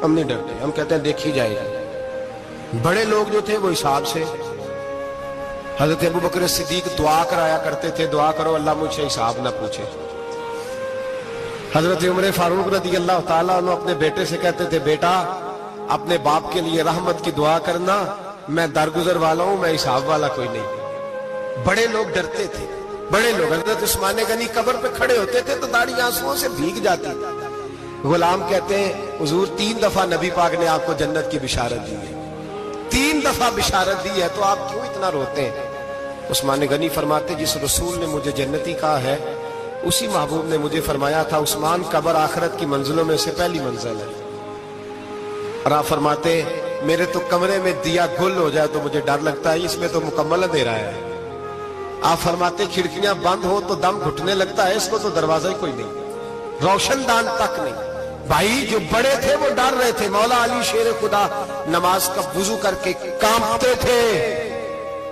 हम नहीं डरते, हम कहते हैं देखी जाएगी। बड़े लोग जो थे वो हिसाब से, हजरत अबू बकर सिद्दीक दुआ कराया करते थे, दुआ करो अल्लाह मुझसे हिसाब ना पूछे। हजरत उमर फारूक रज़ी अल्लाह ताला अन्हु अपने बेटे से कहते थे बेटा अपने बाप के लिए रहमत की दुआ करना, मैं दरगुजर वाला हूं, मैं हिसाब वाला कोई नहीं। बड़े लोग डरते थे, बड़े लोग। हजरत उस्मान गनी कब्र पे खड़े होते थे तो दाढ़ी आंसुओं से भीग जाती। गुलाम कहते हैं हुजूर 3 दफा नबी पाक ने आपको जन्नत की बिशारत दी है, 3 दफा बिशारत दी है, तो आप क्यों इतना रोते हैं? उस्मान गनी फरमाते जिस रसूल ने मुझे जन्नती कहा है उसी महबूब ने मुझे फरमाया था उस्मान कब्र आखिरत की मंजिलों में से पहली मंजिल है। और आप फरमाते मेरे तो कमरे में दिया गुल हो जाए तो मुझे डर लगता है, इसमें तो मुकम्मल अंधेरा है। आप फरमाते खिड़कियां बंद हो तो दम घुटने लगता है, इसको तो दरवाजा ही कोई नहीं, रोशनदान तक नहीं। भाई जो बड़े थे वो डर रहे थे। मौला अली शेर खुदा नमाज का वुजू करके कांपते थे,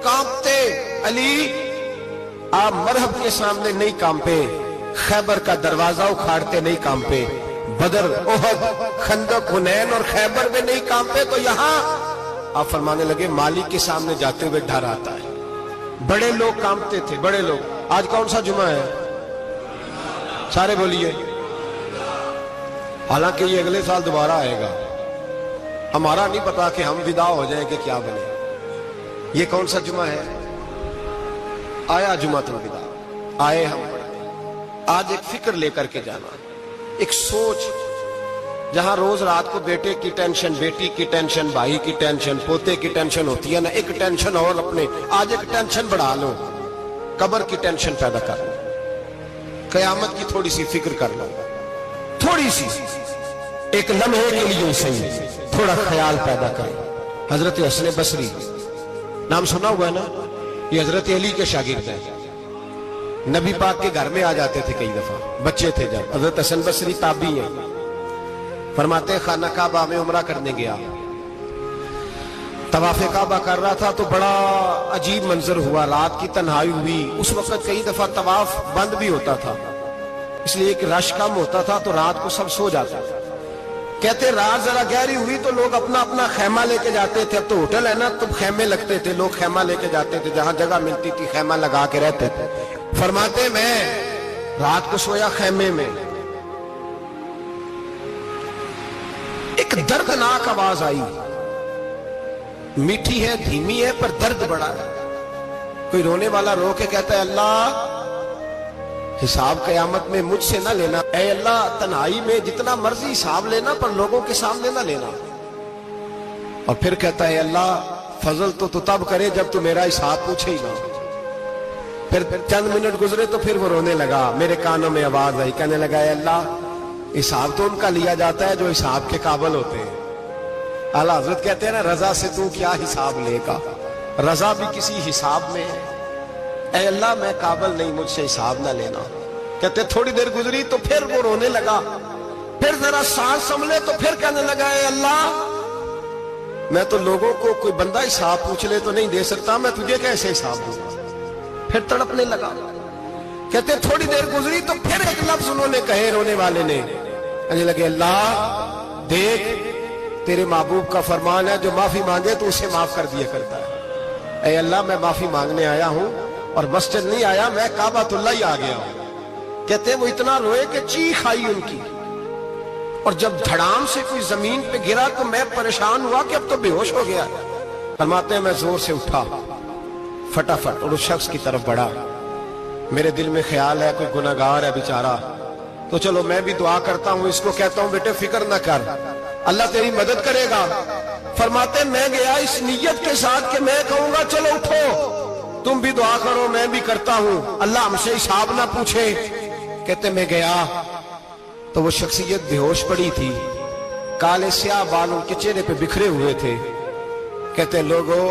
कांपते। अली आप मरहब के सामने नहीं कांपे, खैबर का दरवाजा उखाड़ते नहीं कांपे, بدر, احد, خندق, حنین اور خیبر میں نہیں کانپے تو یہاں آپ فرمانے لگے مالک کے سامنے جاتے ہوئے ڈر آتا ہے. بڑے لوگ کانپتے تھے, بڑے لوگ. آج کون سا جمعہ ہے؟ سارے بولیے. حالانکہ یہ اگلے سال دوبارہ آئے گا, ہمارا نہیں پتا کہ ہم ودا ہو جائیں کہ کیا بنے. یہ کون سا جمعہ ہے؟ آیا جمعۃ الوداع, آئے ہم. آج ایک فکر لے کر کے جانا, ایک سوچ. جہاں روز رات کو بیٹے کی ٹینشن, بیٹی کی ٹینشن, بھائی کی ٹینشن, پوتے کی ٹینشن ہوتی ہے نا, ایک ٹینشن اور اپنے آج ایک ٹینشن بڑھا لو, قبر کی ٹینشن پیدا کر لو, قیامت کی تھوڑی سی فکر کر لو, تھوڑی سی, ایک لمحے کے لیے صحیح تھوڑا خیال پیدا کریں. حضرت حسن بصری نام سنا ہوا ہے نا, یہ حضرت علی کے شاگرد ہیں. نبی پاک کے گھر میں آ جاتے تھے کئی دفعہ, بچے تھے جب. حضرت حسن بصری تابعی ہیں. فرماتے خانہ کعبہ میں عمرہ کرنے گیا, طواف کعبہ کر رہا تھا تو بڑا عجیب منظر ہوا, رات کی تنہائی ہوئی. اس وقت کئی دفعہ طواف بند بھی ہوتا تھا, اس لیے کہ رش کم ہوتا تھا تو رات کو سب سو جاتا تھا. کہتے رات ذرا گہری ہوئی تو لوگ اپنا اپنا خیمہ لے کے جاتے تھے. اب تو ہوٹل ہے نا, تو خیمے لگتے تھے, لوگ خیمہ لے کے جاتے تھے, جہاں جگہ ملتی تھی خیمہ لگا کے رہتے تھے. فرماتے میں رات کو سویا خیمے میں, ایک دردناک آواز آئی, میٹھی ہے, دھیمی ہے, پر درد بڑا ہے. کوئی رونے والا رو کے کہتا ہے اللہ حساب قیامت میں مجھ سے نہ لینا, اے اللہ تنہائی میں جتنا مرضی حساب لینا پر لوگوں کے سامنے نہ لینا. اور پھر کہتا ہے اللہ فضل تو تب کرے جب تو میرا حساب پوچھے ہی نہ. پھر چند منٹ گزرے تو پھر وہ رونے لگا. میرے کانوں میں آواز آئی, کہنے لگا اے اللہ حساب تو ان کا لیا جاتا ہے جو حساب کے قابل ہوتے ہیں. اعلیٰ حضرت کہتے ہیں نا رضا سے تو کیا حساب لے گا, رضا بھی کسی حساب میں ہے. اے اللہ میں قابل نہیں, مجھ سے حساب نہ لینا. کہتے تھوڑی دیر گزری تو پھر وہ رونے لگا, پھر ذرا سانس سنبھلے تو پھر کہنے لگا اے اللہ میں تو لوگوں کو کوئی بندہ حساب پوچھ لے تو نہیں دے سکتا, میں تجھے کیسے حساب دوں. پھر تڑپنے لگا. کہتے تھوڑی دیر گزری تو پھر ایک لفظ انہوں نے کہے, رونے والے نے, کہنے لگے اللہ دیکھ تیرے محبوب کا فرمان ہے جو معافی مانگے تو اسے معاف کر دیا کرتا ہے. اے اللہ میں معافی مانگنے آیا ہوں اور مسجد نہیں آیا, میں کعبۃ اللہ ہی آ گیا ہوں. کہتے وہ اتنا روئے کہ چیخ آئی ان کی, اور جب دھڑام سے کوئی زمین پہ گرا تو میں پریشان ہوا کہ اب تو بے ہوش ہو گیا. فرماتے ہیں میں زور سے اٹھا فٹافٹ اور اس شخص کی طرف بڑھا. میرے دل میں خیال ہے کوئی گناہگار ہے بیچارہ, تو چلو میں بھی دعا کرتا ہوں, اس کو کہتا ہوں بیٹے فکر نہ کر, اللہ تیری مدد کرے گا. فرماتے میں گیا اس نیت کے ساتھ کہ میں کہوں گا چلو اٹھو تم بھی دعا کرو, میں بھی کرتا ہوں, اللہ ہم سے حساب نہ پوچھے. کہتے میں گیا تو وہ شخصیت بے ہوش پڑی تھی, کالے سیاہ بال ان کے چہرے پہ بکھرے ہوئے تھے. کہتے لوگو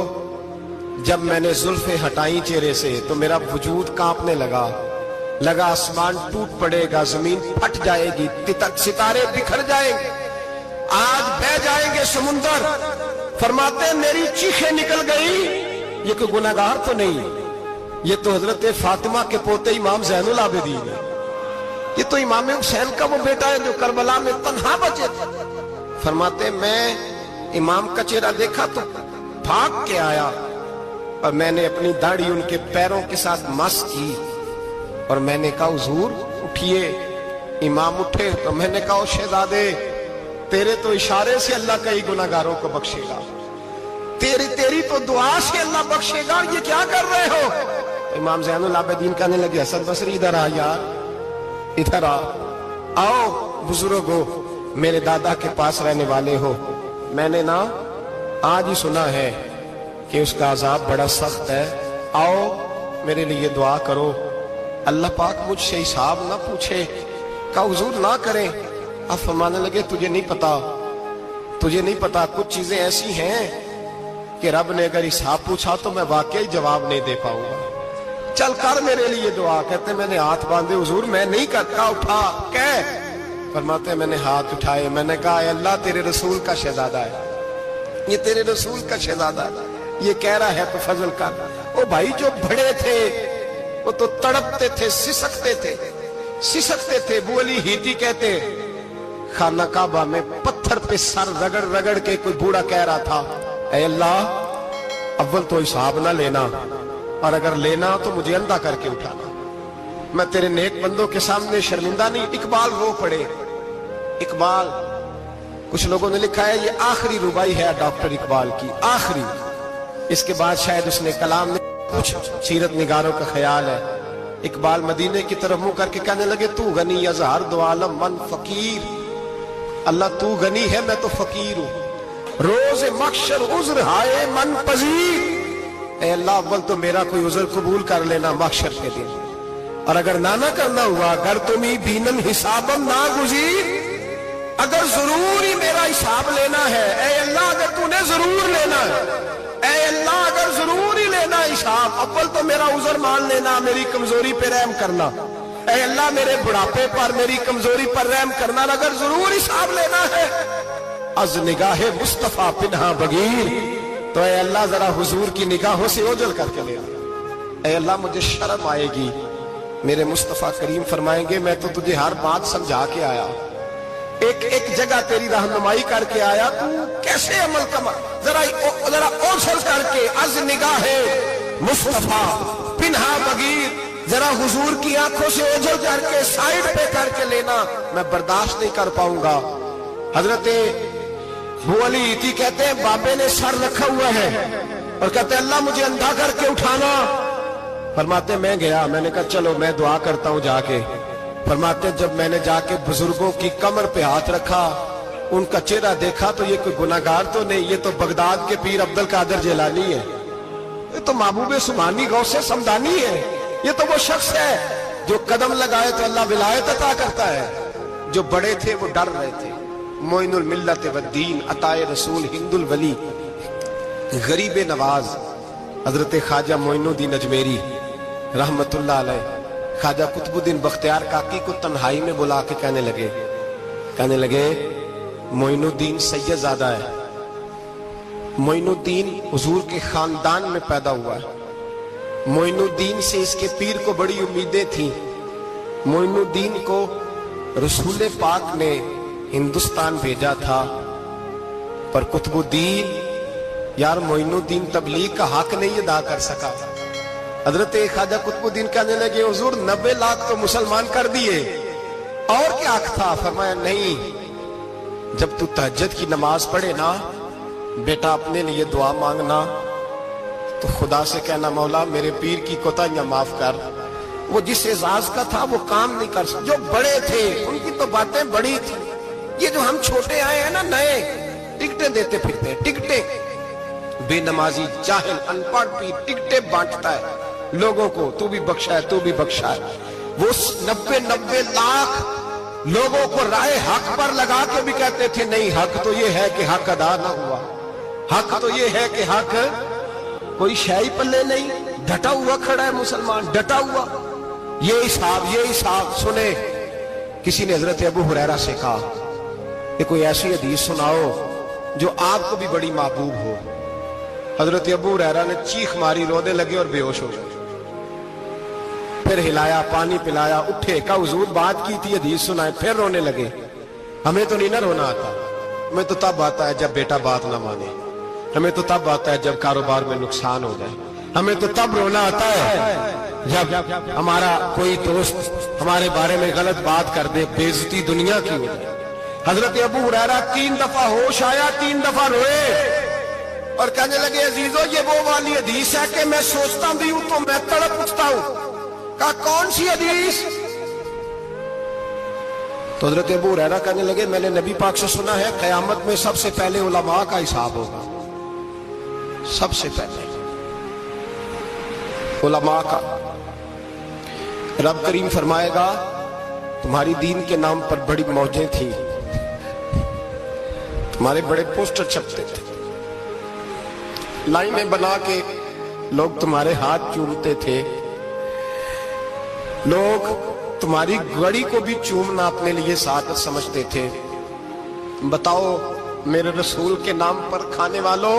جب میں نے زلفیں ہٹائیں چہرے سے تو میرا وجود کانپنے لگا آسمان ٹوٹ پڑے گا, زمین پھٹ جائے گی, ستارے بکھر جائیں گے, آج بہ جائیں گے سمندر. فرماتے میری چیخیں نکل گئی. یہ کوئی گناہگار تو نہیں, یہ تو حضرت فاطمہ کے پوتے امام زین العابدین ہے, یہ تو امام حسین کا وہ بیٹا ہے جو کربلا میں تنہا بچے تھے. فرماتے میں امام کا چہرہ دیکھا تو بھاگ کے آیا, اور میں نے اپنی داڑھی ان کے پیروں کے ساتھ مس کی, اور میں نے کہا حضور اٹھیے. امام اٹھے تو میں نے کہا شہزادے تیرے تو اشارے سے اللہ کئی گناہگاروں کو بخشے گا, تیری تو دعا سے اللہ بخشے گا, یہ کیا کر رہے ہو. امام زین العابدین کہنے لگے حسن بصری ادھر آ یار, ادھر آؤ بزرگو, میرے دادا کے پاس رہنے والے ہو, میں نے نا آج ہی سنا ہے کہ اس کا عذاب بڑا سخت ہے, آؤ میرے لیے دعا کرو, اللہ پاک مجھ سے حساب نہ پوچھے. کہا حضور نہ کریں. اب فرمانے لگے تجھے نہیں پتا کچھ چیزیں ایسی ہیں کہ رب نے اگر حساب پوچھا تو میں واقعی جواب نہیں دے پاؤں گا, چل کر میرے لیے دعا. کہتے میں نے ہاتھ باندھے, حضور میں نہیں کرتا, اٹھا کہہ. فرماتے میں نے ہاتھ اٹھائے, میں نے کہا اے اللہ تیرے رسول کا شہزادہ ہے, یہ تیرے رسول کا شہزادہ ہے, یہ کہہ رہا ہے تو فضل کر. وہ بھائی جو بڑے تھے وہ تو تڑپتے تھے, سسکتے تھے. ابو علی ہیتی کہتے खाना काबा में पत्थर पे सर रगड़ रगड़ के कोई बूढ़ा कह रहा था, ऐ अल्लाह अव्वल तो हिसाब ना लेना, और अगर लेना तो मुझे अंधा करके उठाना, मैं तेरे नेक बंदों के सामने शर्मिंदा नहीं। इकबाल रो पड़े। इकबाल, कुछ लोगों ने लिखा है ये आखिरी रुबाई है डॉक्टर इकबाल की, आखिरी। इसके बाद शायद उसने कलाम में कुछ सीरत निगारों का ख्याल है। इकबाल मदीने की तरफ मुंह करके कहने लगे, तू गनी अजहर दो आलम मन फकीर, अल्लाह तू गनी है मैं तो फकीर हूं। रोज मक्शर उज्र हाय मन पजीर, ए अल्लाह अव्वल तो मेरा कोई उज्र कबूल कर लेना मक्शर के दिन, और अगर ना करना हुआ, अगर तुम्हें बीनम हिसाबम ना गुजीर, अगर जरूर ही मेरा हिसाब लेना है, ए अल्लाह अगर तूने जरूर लेना है, ए अल्लाह अगर जरूर ही लेना हिसाब, अव्वल तो मेरा उज़र मान लेना, मेरी कमजोरी पे रहम करना, ए अल्लाह मेरे बुढ़ापे पर मेरी कमजोरी पर रहम करना, अगर जरूर हिसाब लेना है, अज निगाहे मुस्तफा पिन्हा बगीर, तो ए अल्लाह जरा हुजूर की निगाहों से ओझल करके लेना। ए अल्लाह मुझे शर्म आएगी। मेरे मुस्तफा करीम फरमाएंगे, मैं तो तुझे हर बात समझा के आया, एक एक जगह तेरी रहनुमाई करके आया, तू कैसे अमल कमा, जरा ओझल करके, अज निगाहे मुस्तफा पिन्हा बगीर, जरा हुजूर की आंखों से ओझल करके साइड पे करके लेना, मैं बर्दाश्त नहीं कर पाऊंगा। हजरत अबू अली इती कहते हैं, बाबे ने सर रखा हुआ है और कहते अल्लाह मुझे अंधा करके उठाना। फरमाते मैं गया, मैंने कहा चलो मैं दुआ करता हूं जाके। फरमाते जब मैंने जाके बुजुर्गों की कमर पे हाथ रखा, उनका चेहरा देखा, तो ये कोई गुनाहगार तो नहीं, ये तो बगदाद के पीर अब्दुल कादिर जिलानी है, ये तो महबूब सुमानी गौसे समदानी है, ये तो वो शख्स है जो कदम लगाए तो अल्लाह विलायत अता करता है। जो बड़े थे वो डर रहे थे। मोइनुल मिल्लत व दीन अताए रसूल हिंदुल वली, गरीब नवाज हजरत ख्वाजा मोइनुद्दीन अजमेरी रहमतुल्लाह अलैह, ख्वाजा कुतुबुद्दीन बख्तियार काकी को तन्हाई में बुला के कहने लगे मोइनुद्दीन सैयदजादा है, मोइनुद्दीन हुजूर के खानदान में पैदा हुआ है, मोइनुद्दीन से इसके पीर को बड़ी उम्मीदें थी, मोइनुद्दीन को रसूल पाक ने हिंदुस्तान भेजा था, पर कुतुबुद्दीन यार मोइनुद्दीन तबलीग का हक नहीं अदा कर सका। हजरत ख्वाजा कुतुबुद्दीन कहने लगे हुजूर 90 लाख तो मुसलमान कर दिए, और क्या हक था? फरमाया नहीं, जब तू तहज्जुद की नमाज पढ़े ना बेटा, अपने लिए दुआ मांगना तो खुदा से कहना मौला मेरे पीर की कोताहियां माफ कर। वो जिस एजाज का था वो काम नहीं कर सकता, जो बड़े थे उनकी तो बातें बड़ी थी, ये जो हम छोटे आए हैं ना नए, टिकटें देते फिरते हैं, टिकटें, बेनमाजी जाहिल अनपढ़ पीर टिकटें बांटता है लोगों को, तू भी बख्शा है तू भी बख्शा है। वो 90 लाख लोगों को राय हक पर लगा के भी कहते थे नहीं, हक तो ये है कि हक अदा ना हुआ, हक तो ये है कि हक कोई शाही पल्ले नहीं, डटा हुआ खड़ा है मुसलमान, डटा हुआ। ये हिसाब सुने। किसी ने हजरत अबू हुरैरा से कहा कि कोई ऐसी हदीस सुनाओ जो आपको भी बड़ी महबूब हो। हजरत अबू हुरैरा ने चीख मारी, रोने लगे और बेहोश हो गए। फिर हिलाया, पानी पिलाया, उठे, कहा हुजूर बात की थी, हदीस सुनाए, फिर रोने लगे। हमें तो नहीं ना रोना आता, हमें तो तब आता है जब बेटा बात ना माने, हमें तो तब आता है जब कारोबार में नुकसान हो जाए, हमें तो तब रोना आता है जब हमारा कोई दोस्त हमारे बारे में गलत बात कर दे, बेइज्जती दुनिया की हो जाए। हजरत अबू हुरैरा 3 दफा होश आया, 3 दफा रोए और कहने लगे अजीजों ये वो वाली हदीस है कि मैं सोचता भी हूं तो मैं तड़प उठता हूं। कहा कौन सी हदीस? तो हजरत अबू हुरैरा कहने लगे मैंने नबी पाक से सुना है कयामत में सबसे पहले उलमा का हिसाब होगा, सबसे पहले उलमा का। रब करीम फरमाएगा तुम्हारी दीन के नाम पर बड़ी मौजें थी, तुम्हारे बड़े पोस्टर छपते थे, लाइनें बना के लोग तुम्हारे हाथ चूमते थे, लोग तुम्हारी घड़ी को भी चूमना अपने लिए सादत समझते थे। बताओ मेरे रसूल के नाम पर खाने वालों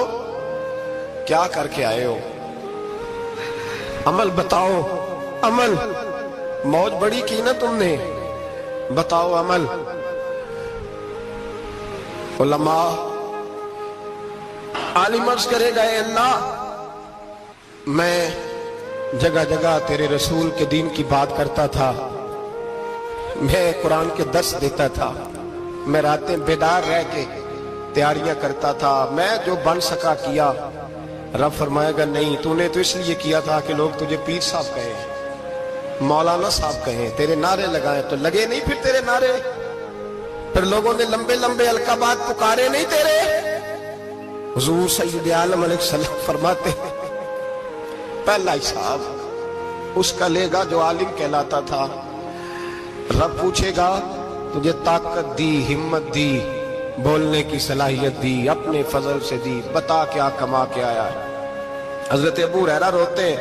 क्या करके आए हो? अमल बताओ, अमल। मौज बड़ी की ना तुमने, बताओ अमल। उलमा आलिम अर्ज करेगा, ए अल्लाह मैं जगह जगह तेरे रसूल के दीन की बात करता था, मैं कुरान के दर्स देता था, मैं रातें बेदार रह के तैयारियां करता था, मैं जो बन सका किया। रब फरमाएगा नहीं, तूने तो इसलिए किया था कि लोग तुझे पीर साहब कहें, मौलाना साहब कहें, तेरे नारे लगाए, तो लगे नहीं फिर तेरे नारे, फिर लोगों ने लंबे लंबे अलकाबात पुकारे नहीं तेरे। हुजूर सैयद आलम अलैहिस्सलाम फरमाते हैं पहला हिसाब उसका लेगा जो आलिम कहलाता था। रब पूछेगा तुझे ताकत दी, हिम्मत दी, बोलने की सलाहियत दी, अपने फजल से दी, बता क्या कमा के आया है। हजरत अबू हुरैरा रोते हैं,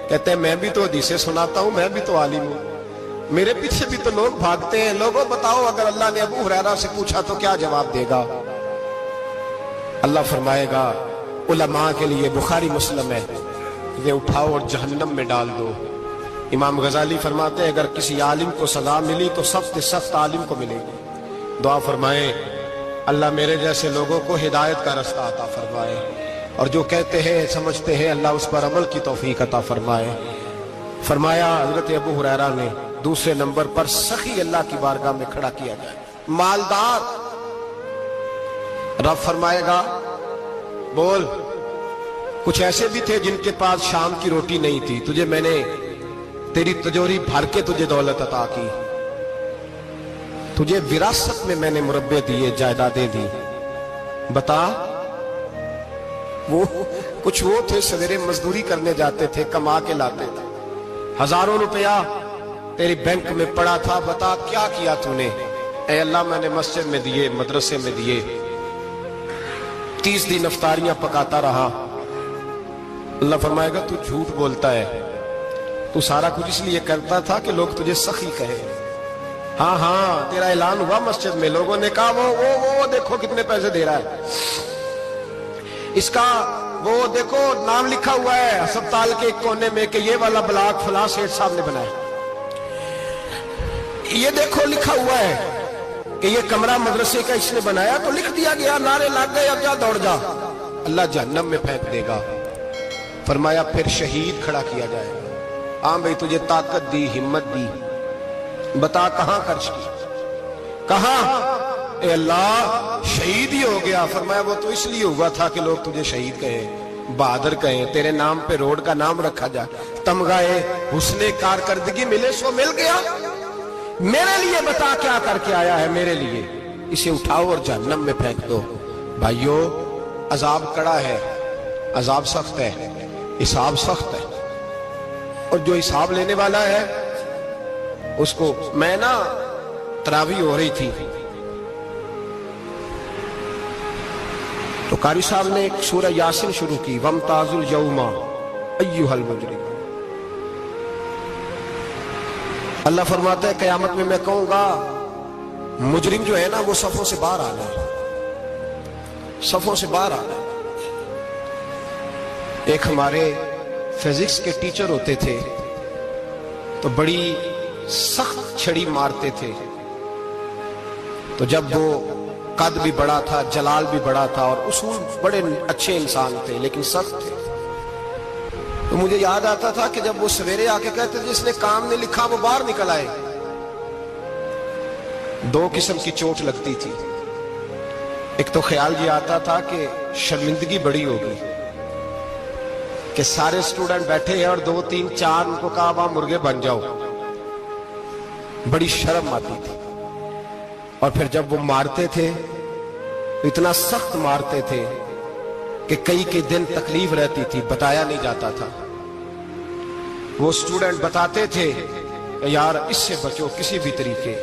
कहते हैं मैं भी तो हदीसें सुनाता हूं, मैं भी तो आलिम हूं, मेरे पीछे भी तो लोग भागते हैं। लोगों बताओ अगर अल्लाह ने अबू हुरैरा से पूछा तो क्या जवाब देगा? अल्लाह फरमाएगा उलमा के लिए बुखारी मुस्लिम है, ये उठाओ और जहन्नम में डाल दो। इमाम गजाली फरमाते हैं अगर किसी आलिम को सजा मिली तो सख्त सख्त आलिम को मिलेगी। दुआ फरमाए अल्लाह मेरे जैसे लोगों को हिदायत का रास्ता अता फरमाए, और जो कहते हैं समझते हैं अल्लाह उस पर अमल की तौफीक अता फरमाए। फरमाया हजरत अबू हुरैरा ने दूसरे नंबर पर सखी अल्लाह की बारगाह में खड़ा किया जाए, मालदार। रब फरमाएगा बोल, कुछ ऐसे भी थे जिनके पास शाम की रोटी नहीं थी, तुझे मैंने तेरी तिजोरी भर के तुझे दौलत अता की, तुझे विरासत में मैंने मुरब्बे दिए, जायदादें दी, बता। वो कुछ वो थे सवेरे मजदूरी करने जाते थे, कमा के लाते थे, हजारों रुपया तेरी बैंक में पड़ा था, बता क्या किया तूने? ऐ अल्लाह मैंने मस्जिद में दिए, मदरसे में दिए, 30 दिन इफ्तारियां पकाता रहा। अल्लाह फरमाएगा तू झूठ बोलता है, तू सारा कुछ इसलिए करता था कि लोग तुझे सखी कहे। हाँ हाँ तेरा ऐलान हुआ मस्जिद में, लोगों ने कहा वो देखो कितने पैसे दे रहा है, इसका वो देखो नाम लिखा हुआ है अस्पताल के एक कोने में कि ये वाला ब्लॉक फलां सेठ साहब ने बनाया, ये देखो लिखा हुआ है कि ये कमरा मदरसे का इसने बनाया, तो लिख दिया गया, नारे लग गए, अब जा दौड़ जा। अल्लाह जहन्नम में फेंक देगा। फरमाया फिर शहीद खड़ा किया जाएगा। हाँ भाई तुझे ताकत दी, हिम्मत दी, बता कहां खर्च की, कहां? ए अल्लाह शहीद ही हो गया। फरमाया वो तो इसलिए हुआ था कि लोग तुझे शहीद कहें, बहादुर कहें, तेरे नाम पे रोड का नाम रखा जाए, तमगाए हुस्ने कारकर्दगी मिले, सो मिल गया। मेरे लिए बता क्या करके आया है मेरे लिए, इसे उठाओ और जहन्नम में फेंक दो। भाइयों अजाब कड़ा है, अजाब सख्त है, हिसाब सख्त है, और जो हिसाब लेने वाला है उसको, मैं ना तरावी हो रही थी तो कारी साहब ने एक सूरह यासीन शुरू की, वमताजुल यौमा अय्युहल मुजरिम। अल्लाह फरमाता है कयामत में मैं कहूंगा मुजरिम जो है ना वो सफों से बाहर आ जाए, सफों से बाहर आ जाए। एक हमारे फिजिक्स के टीचर होते थे तो बड़ी सख्त छड़ी मारते थे, तो जब वो कद भी बड़ा था, जलाल भी बड़ा था, और उसूल बड़े अच्छे इंसान थे लेकिन सख्त थे, तो मुझे याद आता था कि जब वो सवेरे आके कहते थे जिसने काम नहीं लिखा वो बाहर निकल आए। दो किस्म की चोट लगती थी, एक तो ख्याल ये आता था कि शर्मिंदगी बड़ी होगी कि सारे स्टूडेंट बैठे हैं और 2 3 4 उनको कहा वहां मुर्गे बन जाओ, बड़ी शर्म आती थी। और फिर जब वो मारते थे तो इतना सख्त मारते थे कि कई दिन तकलीफ रहती थी, बताया नहीं जाता था। वो स्टूडेंट बताते थे यार इससे बचो किसी भी तरीके,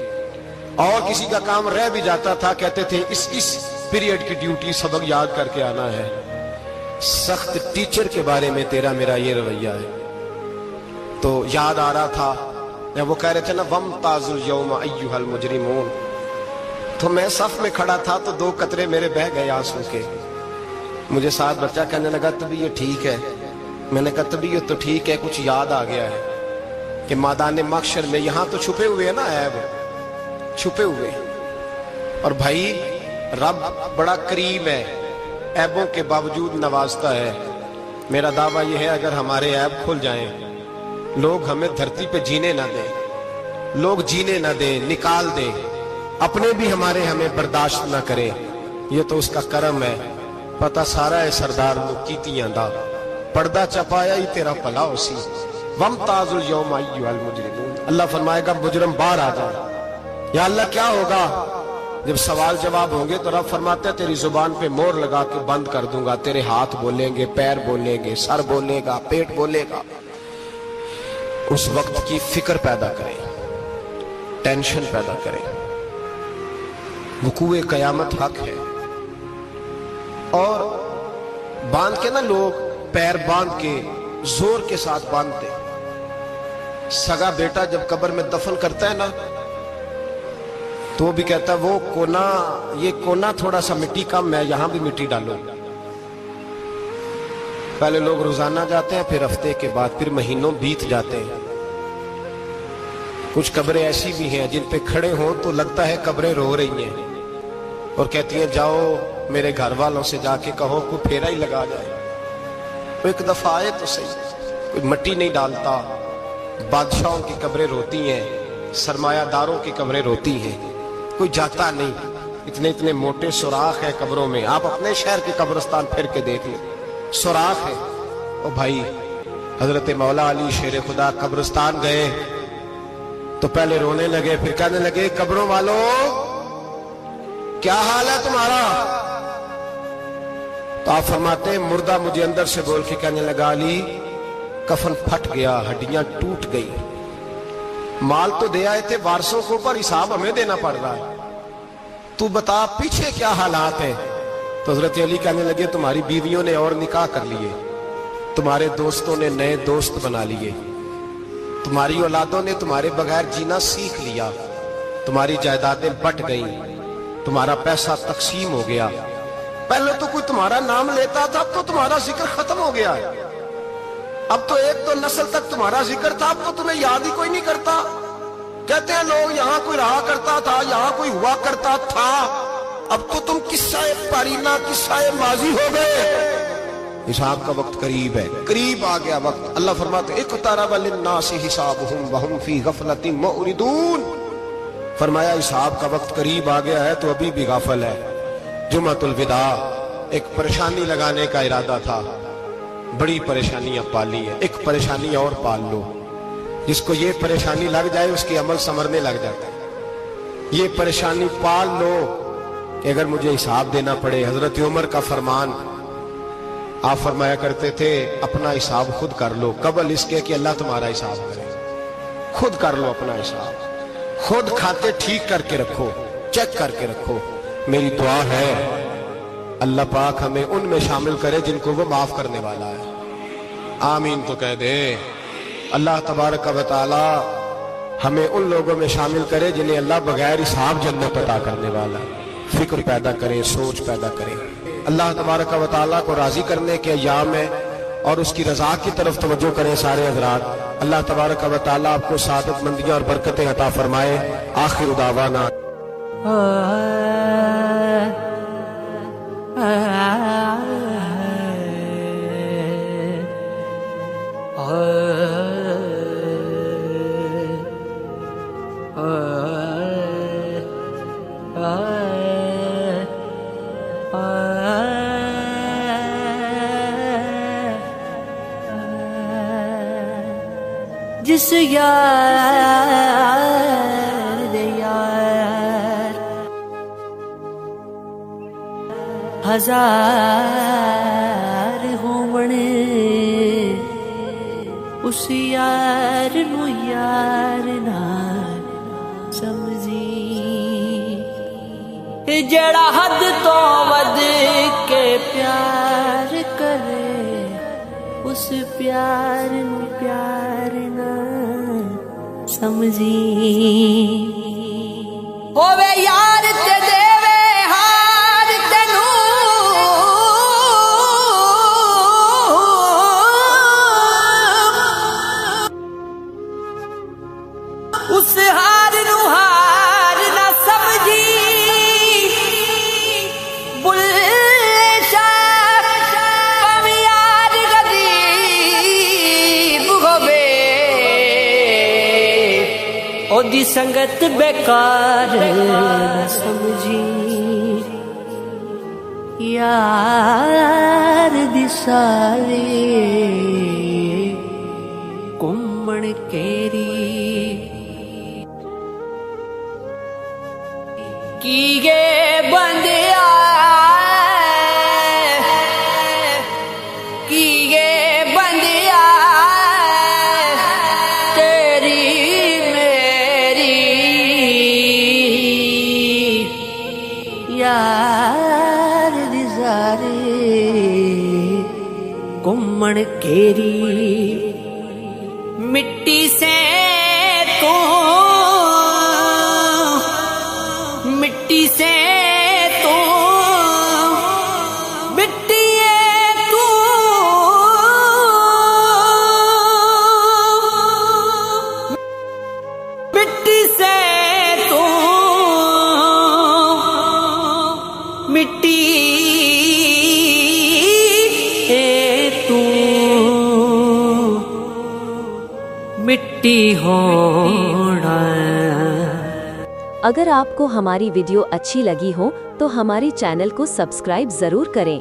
और किसी का काम रह भी जाता था, कहते थे इस पीरियड की ड्यूटी सबक याद करके आना है। सख्त टीचर के बारे में तेरा मेरा ये रवैया है। तो याद आ रहा था जब वो कह रहे थे ना वमताजुल यौमा अय्युहल मुजरिमून, तो मैं सफ में खड़ा था तो 2 कतरे मेरे बह गए आंसू के। मुझे साथ बच्चा कहने लगा तबीयत ठीक है, मैंने कहा तबीयत तो ठीक है, कुछ याद आ गया है कि मैदान महशर में यहां तो छुपे हुए हैं ना ऐब, छुपे हुए। और भाई रब बड़ा करीम है, ऐबों के बावजूद नवाजता है। मेरा दावा यह है अगर हमारे ऐब खुल जाएं, लोग हमें धरती पे जीने ना दें, लोग जीने ना दें, निकाल दें, अपने भी हमें बर्दाश्त ना करें, ये तो उसका करम है। पता सारा है सरदार मुकीतियां दा, पर्दा चपाया ही तेरा भला होसी, वमताजुल यौम अय्युहल मुजरिमून। अल्लाह फरमाएगा मुजरिम बाहर आ जाओ। या अल्लाह क्या होगा जब सवाल जवाब होंगे? तो रब फरमाते हैं तेरी जुबान पे मोहर लगा के बंद कर दूंगा, तेरे हाथ बोलेंगे, पैर बोलेंगे, सर बोलेगा, पेट बोलेगा। उस वक्त की फिक्र पैदा करें, टेंशन पैदा करें। वकूए कयामत हक है। और बांध के ना लोग पैर बांध के जोर के साथ बांधते। सगा बेटा जब कब्र में दफन करता है ना, तो भी कहता है वो कोना, ये कोना थोड़ा सा मिट्टी कम है, यहां भी मिट्टी डालो। पहले लोग रोजाना जाते हैं, फिर हफ्ते के बाद, फिर महीनों बीत जाते हैं। कुछ कब्रें ऐसी भी हैं जिन पे खड़े हों तो लगता है कब्रें रो रही हैं और कहती हैं जाओ मेरे घर वालों से जाके कहो कोई फेरा ही लगा जाए। तो एक दफा आए तो सही, कोई मट्टी नहीं डालता। बादशाहों की कब्रें रोती हैं, सरमायादारों की कब्रें रोती हैं, कोई जाता नहीं। इतने इतने मोटे सुराख है कब्रों में। आप अपने शहर के कब्रिस्तान फिर के देख लें, सुराख है। ओ भाई, हजरत मौला अली शेर खुदा कब्रिस्तान गए तो पहले रोने लगे, फिर कहने लगे कब्रों वालों क्या हाल है तुम्हारा? तो आप फरमाते हैं मुर्दा मुझे अंदर से बोल के कहने लगा अली कफन फट गया, हड्डियां टूट गई। माल तो दे आए थे वारसों को, पर हिसाब हमें देना पड़ रहा है। तू बता पीछे क्या हालात है? तो हजरत अली कहने लगे तुम्हारी बीवियों ने और निकाह कर लिए, तुम्हारे दोस्तों ने नए दोस्त बना लिए, तुम्हारी औलादों ने तुम्हारे बगैर जीना सीख लिया, तुम्हारी जायदादें बट गईं, तुम्हारा पैसा तकसीम हो गया। पहले तो कोई तुम्हारा नाम लेता था, अब तो तुम्हारा जिक्र खत्म हो गया है। अब तो एक तो नस्ल तक तुम्हारा जिक्र था, अब तो तुम्हें याद ही कोई नहीं करता। कहते हैं लोग यहाँ कोई रहा करता था, यहाँ कोई हुआ करता था, अब तो तुम किस्सा पारीना, किस्सा माजी हो गए। हिसाब का वक्त करीब है, करीब आ गया वक्त। अल्लाह फरमाते इक़्तरब लिन्नासि हिसाबुहुम वहुम फी गफलतिन मुअरिदून। फरमाया हिसाब का वक्त करीब आ गया है तो अभी भी गाफल है। जुमातुल विदा, एक परेशानी लगाने का इरादा था, बड़ी परेशानियां पाली है, एक परेशानी और पाल लो। जिसको ये परेशानी लग जाए उसके अमल संवरने लग जाता है। ये परेशानी पाल लो कि अगर मुझे हिसाब देना पड़े। हजरत उमर का फरमान, आप फरमाया करते थे अपना हिसाब खुद कर लो, कबल इसके कि अल्लाह तुम्हारा हिसाब करे। खुद कर लो अपना हिसाब, खुद खाते ठीक करके रखो, चेक करके रखो। मेरी दुआ है अल्लाह पाक हमें उनमें शामिल करे जिनको वो माफ करने वाला है। आमीन तो कह दे। अल्लाह तबारक व तआला हमें उन लोगों में शामिल करे जिन्हें अल्लाह बगैर हिसाब जन्नत अता करने वाला है। फिक्र पैदा करे, सोच पैदा करे। अल्लाह तबारक व तआला को राजी करने के अय्याम है और उसकी रजा की तरफ तवज्जो करें सारे हजरात। अल्लाह तबारक व तआला आपको सादत मंदियां और बरकतें अता फरमाए। आखिर दावाना जिस यार दे यार हजार होवण, उस यार नू यार ना समझी। जड़ा हद तो वध के प्यार करे, उस प्यार नू प्यार ना समझी। होवे यार ते देवे हार तेनू, उस हार नू हार ना समझी। ओदी संगत बेकार न समझी यार दी सारी घूमण केरी की गे बंदिया की गे बंदिया तेरी मेरी यार दी सारी घूमण केरी मिट्टी से तू मिट्टी से तू मिट्टी तू मिट्टी से तू मिट्टी तू मिट्टी होना। अगर आपको हमारी वीडियो अच्छी लगी हो तो हमारे चैनल को सब्सक्राइब जरूर करें।